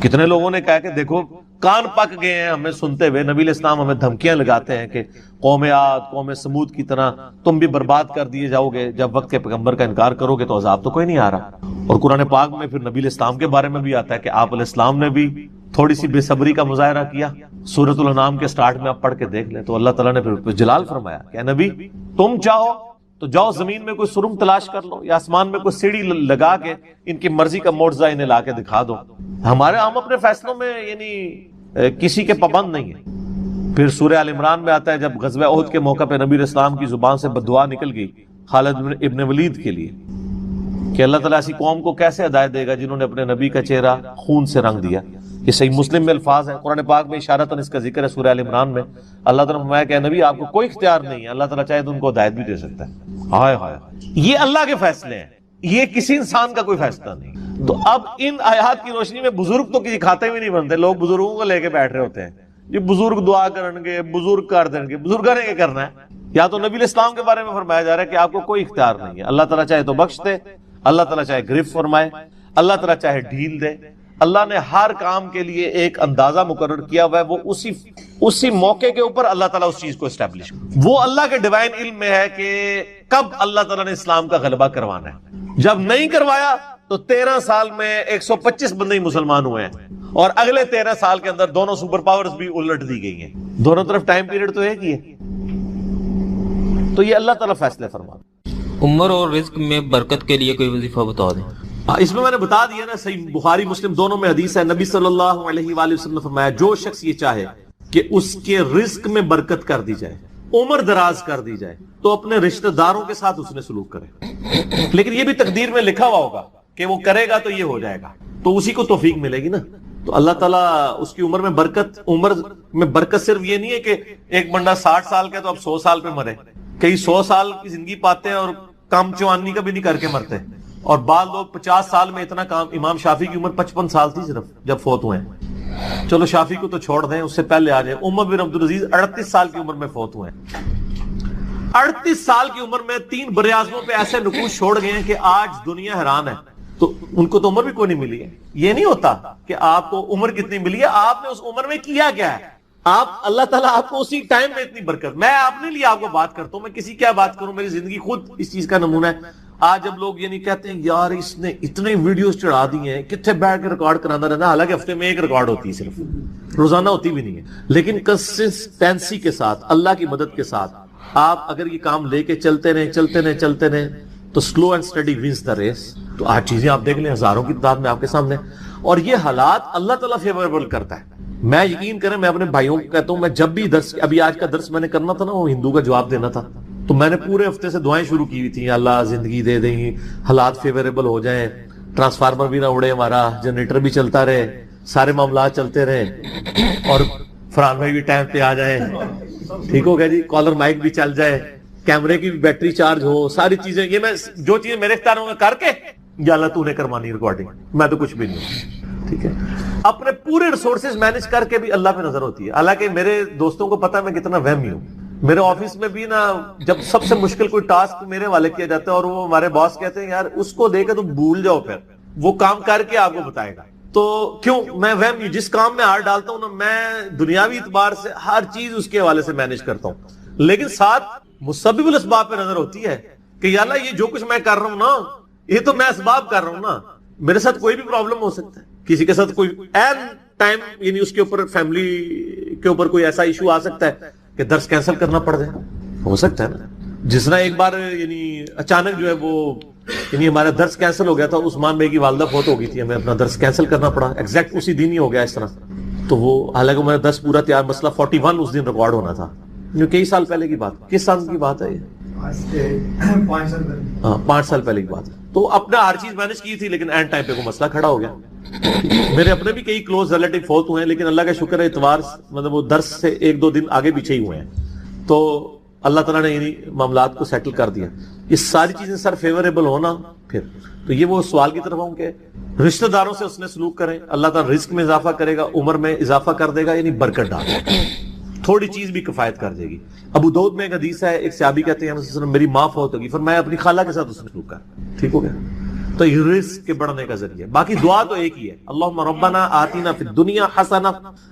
کتنے لوگوں نے کہا کہ دیکھو کان پک گئے ہیں ہمیں سنتے ہوئے، نبی علیہ السلام ہمیں دھمکیاں لگاتے ہیں کہ قوم عاد قوم سمود کی طرح تم بھی برباد کر دیے جاؤ گے، جب وقت کے پیغمبر کا انکار کرو گے تو عذاب تو کوئی نہیں آ رہا۔ اور قرآن پاک میں پھر نبی علیہ السلام کے بارے میں بھی آتا ہے کہ آپ علیہ السلام نے بھی تھوڑی سی بے صبری کا مظاہرہ کیا، سورۃ الانعام کے سٹارٹ میں آپ پڑھ کے دیکھ لیں تو اللہ تعالیٰ نے پھر جلال فرمایا کہ اے نبی تم چاہو تو جاؤ زمین میں کوئی سرنگ تلاش کر لو یا آسمان میں کوئی سیڑھی لگا کے ان کی مرضی کا معجزہ انہیں لا کے دکھا دو، ہم اپنے فیصلوں میں یعنی کسی کے پابند نہیں ہیں۔ پھر سورہ آل عمران میں آتا ہے جب غزوہ احد کے موقع پہ نبی علیہ السلام کی زبان سے بددعا نکل گئی خالد ابن ولید کے لیے کہ اللہ تعالیٰ ایسی قوم کو کیسے ہدایت دے گا جنہوں نے اپنے نبی کا چہرہ خون سے رنگ دیا۔ یہ صحیح مسلم میں الفاظ ہے، قرآن پاک میں اشارتاً اس کا ذکر ہے سورہ آل عمران میں۔ اللہ تعالیٰ نے فرمایا کہ نبی آپ کو کوئی اختیار نہیں ہے، اللہ تعالیٰ چاہے تو ان کو ہدایت بھی دے سکتا ہے۔ ہائے ہائے، یہ اللہ کے فیصلے ہیں، یہ کسی انسان کا کوئی فیصلہ نہیں۔ تو اب ان آیات کی روشنی میں بزرگ تو کسی کھاتے بھی نہیں بنتے، لوگ بزرگوں کو لے کے بیٹھ رہے ہوتے ہیں، یہ بزرگ دعا کریں گے، بزرگ کر دیں گے، بزرگوں نے کیا کرنا ہے؟ یا تو نبی علیہ السلام کے بارے میں فرمایا جا رہا ہے کہ آپ کو کوئی اختیار نہیں ہے، اللہ تعالیٰ چاہے تو بخش دے، اللہ تعالیٰ چاہے گرفت فرمائے، اللہ تعالیٰ چاہے ڈھیل دے۔ اللہ نے ہر کام کے لیے ایک اندازہ مقرر کیا ہوا ہے، وہ اسی موقع کے اوپر اللہ تعالیٰ اس چیز کو اسٹیبلش، وہ اللہ کے ڈیوائن علم میں ہے کہ کب اللہ تعالیٰ نے اسلام کا غلبہ کروانا ہے۔ جب نہیں کروایا تو 13 سال میں 125 بندے ہی مسلمان ہوئے ہیں، اور اگلے 13 سال کے اندر دونوں سپر پاورز بھی الٹ دی گئی ہیں، دونوں طرف ٹائم پیریڈ تو ایک ہی ہے۔ تو یہ اللہ تعالیٰ فیصلے فرماتا۔ عمر اور رزق میں برکت کے لیے کوئی وظیفہ بتا دیں۔ اس میں نے بتا دیا نا، صحیح بخاری مسلم دونوں میں حدیث ہے، نبی صلی اللہ علیہ وآلہ وسلم نے فرمایا جو شخص یہ چاہے کہ اس کے رزق میں برکت کر دی جائے، عمر دراز کر دی جائے، تو اپنے رشتہ داروں کے ساتھ اس نے سلوک کرے، لیکن یہ بھی تقدیر میں لکھا ہوا ہوگا کہ وہ کرے گا تو یہ ہو جائے گا، تو اسی کو توفیق ملے گی نا۔ تو اللہ تعالیٰ اس کی عمر میں برکت صرف یہ نہیں ہے کہ ایک بندہ 60 سال کا تو اب 100 سال پہ مرے، کئی 100 سال کی زندگی پاتے ہیں اور کام چوانی کا بھی نہیں کر کے مرتے، اور بعض لوگ 50 سال میں اتنا کام۔ امام شافعی کی عمر 55 سال تھی صرف جب فوت ہوئے ہیں، چلو شافعی کو تو چھوڑ دیں، اس سے پہلے آ جائیں، عمر بن عبدالعزیز 38 سال کی عمر میں فوت ہوئے ہیں۔ 38 سال کی عمر میں 3 براعظموں پہ ایسے نقوش چھوڑ گئے ہیں کہ آج دنیا حیران ہے، تو ان کو تو عمر بھی کوئی نہیں ملی ہے۔ یہ نہیں ہوتا کہ آپ کو عمر کتنی ملی ہے، آپ نے اس عمر میں کیا کیا ہے، آپ اللہ تعالیٰ آپ کو اسی ٹائم میں اتنی برکت۔ میں اپنے لیے آپ کو بات کرتا ہوں، میں کسی کیا بات کروں، میری زندگی خود اس چیز کا نمونہ ہے۔ آج جب لوگ یہ نہیں کہتے ہیں یار اس نے اتنے ویڈیوز چڑھا دی ہیں، کتنے بیٹھ کے ریکارڈ کرانا رہتا ہے، حالانکہ ہفتے میں ایک ریکارڈ ہوتی ہے، صرف روزانہ ہوتی بھی نہیں ہے، لیکن کنسسٹینسی کے ساتھ، اللہ کی مدد کے ساتھ آپ اگر یہ کام لے کے چلتے رہیں تو slow and steady wins the race. تو آج چیزیں آپ دیکھ لیں ہزاروں کی تعداد میں آپ کے سامنے، اور یہ حالات اللہ تعالیٰ فیوریبل کرتا ہے۔ میں یقین کریں، میں اپنے بھائیوں کو کہتا ہوں، میں جب بھی درس، ابھی آج کا درس میں نے کرنا تھا نا، وہ ہندو کا جواب دینا تھا، تو میں نے پورے ہفتے سے دعائیں شروع کی ہوئی تھی، اللہ زندگی دے دیں، حالات فیوریبل ہو جائیں، ٹرانسفارمر بھی نہ اڑے ہمارا، جنریٹر بھی چلتا رہے، سارے معاملات چلتے رہے، اور فرحان بھائی بھی ٹائم پہ آ جائیں، ٹھیک ہو گیا جی، کالر مائک بھی چل جائے، کیمرے کی بھی بیٹری چارج ہو، ساری چیزیں، یہ میں جو چیزیں میرے اختیار میں کر کے، یا اللہ تو نے کرمانی ریکارڈنگ، میں تو کچھ بھی نہیں، ٹھیک ہے۔ اپنے پورے ریسورسز مینج کر کے بھی اللہ پہ نظر ہوتی ہے۔ حالانکہ میرے دوستوں کو پتا ہے میں کتنا وہمی ہوں، میرے آفس میں بھی نا جب سب سے مشکل کوئی ٹاسک میرے والے کیا جاتا ہے اور وہ ہمارے باس کہتے ہیں یار اس کو دے کے تم بھول جاؤ، پھر وہ کام کر کے آپ کو بتائے گا، تو کیوں میں وہمی، جس کام میں ہاتھ ڈالتا ہوں نا، میں دنیاوی اعتبار سے ہر چیز اس کے حوالے سے مینج کرتا ہوں، لیکن ساتھ مسبب الاسباب پہ نظر ہوتی ہے کہ یا اللہ یہ جو کچھ میں کر رہا ہوں نا، یہ تو میں اسباب کر رہا ہوں نا، میرے ساتھ کوئی بھی پرابلم ہو سکتا ہے، کسی کے ساتھ کوئی این ٹائم، یعنی اس کے اوپر فیملی کے اوپر کوئی ایسا ایشو آ سکتا ہے کہ درس کینسل کرنا پڑ جائے، ہو سکتا ہے نا۔ جس طرح ایک بار یعنی اچانک جو ہے وہ یعنی ہمارا درس کینسل ہو گیا تھا، عثمان بھائی کی والدہ فوت ہو گئی تھی، ہمیں اپنا درس کینسل کرنا پڑا، ایگزیکٹ اسی دن ہی ہو گیا اس طرح، تو وہ حالانکہ ہمارا درس پورا تیار، مسئلہ 41 اس دن ریکارڈ ہونا تھا، کئی سال پہلے کی بات، کس سال کی بات ہے یہ؟ 5 سال پہلے کی بات ہے۔ تو اپنا ہر چیز مینج کی تھی، لیکن اینڈ ٹائم پہ کوئی مسئلہ کھڑا ہو گیا۔ میرے اپنے بھی کئی کلوز ریلیٹو فوت ہوئے ہیں، لیکن اللہ کا شکر ہے اتوار مطلب وہ درس سے 1-2 دن آگے پیچھے ہی ہوئے ہیں، تو اللہ تعالیٰ نے یعنی معاملات کو سیٹل کر دیا۔ یہ ساری چیزیں سر فیوریبل ہونا، پھر تو یہ وہ سوال کی طرف ہوں کہ رشتہ داروں سے اس نے سلوک کریں، اللہ تعالیٰ رزق میں اضافہ کرے گا، عمر میں اضافہ کر دے گا، یعنی برکت ڈال دے گا، تھوڑی چیز بھی کفایت کر دے گی۔ ابو داؤد میں ایک حدیث ہے، ایک صحابی کہتے ہیں میری ماں فوت ہوگی، فرمایا اپنی خالہ کے ساتھ اس نے سلوک کر، ٹھیک ہو گیا، تو یہ رزق کے بڑھنے کا ذریعہ۔ باقی دعا تو ایک ہی ہے، اللہم ربنا آتنا فی الدنیا حسنہ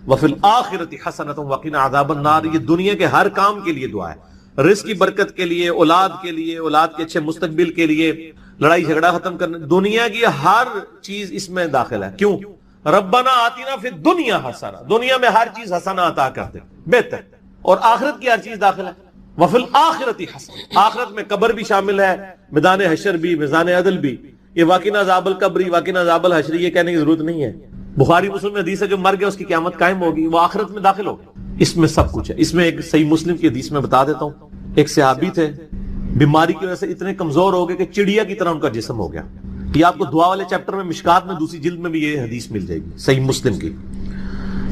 وفی الآخرۃ حسنۃ وقنا عذاب النار۔ یہ دنیا کے ہر کام کے لیے دعا ہے، رزق کی برکت کے لیے، اولاد کے لیے، اولاد کے اچھے مستقبل کے لیے، لڑائی جھگڑا ختم کرنے، دنیا کی ہر چیز اس میں داخل ہے۔ کیوں؟ ربنا آتنا فی الدنیا حسنہ، دنیا میں ہر چیز حسنہ عطا کر دے، بہتر، اور آخرت کی ہر چیز داخل ہے، وفی الآخرۃ حسنہ، آخرت میں قبر بھی شامل ہے، میدان حشر بھی، میدان عدل بھی۔ یہ واقعنا عذاب القبری، واقعنا عذاب الحشر، یہ کہنے کی ضرورت نہیں ہے، بخاری مسلم میں حدیث ہے جو مر گیا اس کی قیامت قائم ہوگی، وہ آخرت میں داخل ہوگا، اس میں سب کچھ ہے۔ اس میں ایک صحیح مسلم کی حدیث میں بتا دیتا ہوں، ایک صحابی تھے، بیماری کی وجہ سے اتنے کمزور ہو گئے کہ چڑیا کی طرح ان کا جسم ہو گیا۔ یہ آپ کو دعا والے چیپٹر میں مشکات میں دوسری جلد میں بھی یہ حدیث مل جائے گی، صحیح مسلم کی۔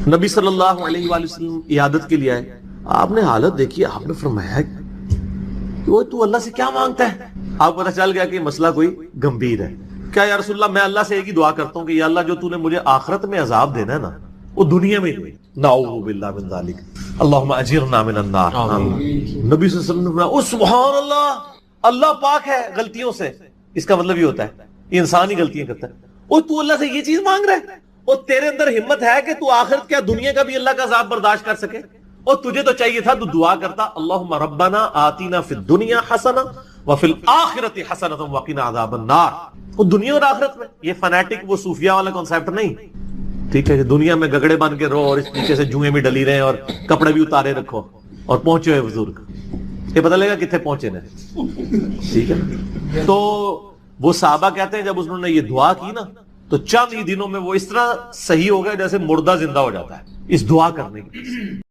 نبی صلی اللہ علیہ وآلہ وسلم عیادت کے لیے آئے، آپ نے حالت دیکھی، آپ نے فرمایا کہ تو اللہ سے کیا مانگتا ہے؟ آپ کو پتہ چل گیا کہ مسئلہ کوئی گمبھیر ہے۔ کیا یا رسول اللہ، میں اللہ سے ایک ہی دعا کرتا ہوں کہ یا اللہ جو تو نے مجھے آخرت میں عذاب دینا ہے نا، وہ دنیا میں نہیں، نعوذ باللہ من ذالک، اللہم اجرنا من النار۔ نبی صلی اللہ علیہ وسلم نے فرمایا سبحان اللہ، اللہ پاک ہے غلطیوں سے۔ اس کا مطلب یہ ہوتا ہے یہ انسان ہی غلطیاں کرتا ہے، اور تو اللہ سے یہ چیز مانگ رہا ہے، اور تیرے اندر ہمت ہے کہ تو آخرت کیا دنیا کا بھی اللہ کا عذاب برداشت کر سکے؟ اور تجھے تو چاہیے تھا تو دعا کرتا اللہم ربنا آتینا فی الدنیا حسنہ وفی الآخرۃ حسنۃ وقنا عذاب النار۔ وہ دنیا اور آخرت میں، یہ فنیٹک وہ صوفیہ والا کانسیپٹ نہیں، ٹھیک ہے، کہ دنیا میں گگڑے بن کے رہو اور اس نیچے سے جوئیں بھی ڈلی رہے اور کپڑے بھی اتارے رکھو اور پہنچے ہوئے بزرگ، یہ پتہ لگا کتنے پہنچے نا. ٹھیک ہے نا. تو وہ صحابہ کہتے ہیں جب انہوں نے یہ دعا کی نا تو چند ہی دنوں میں وہ اس طرح صحیح ہو گیا جیسے مردہ زندہ ہو جاتا ہے اس دعا کرنے کی.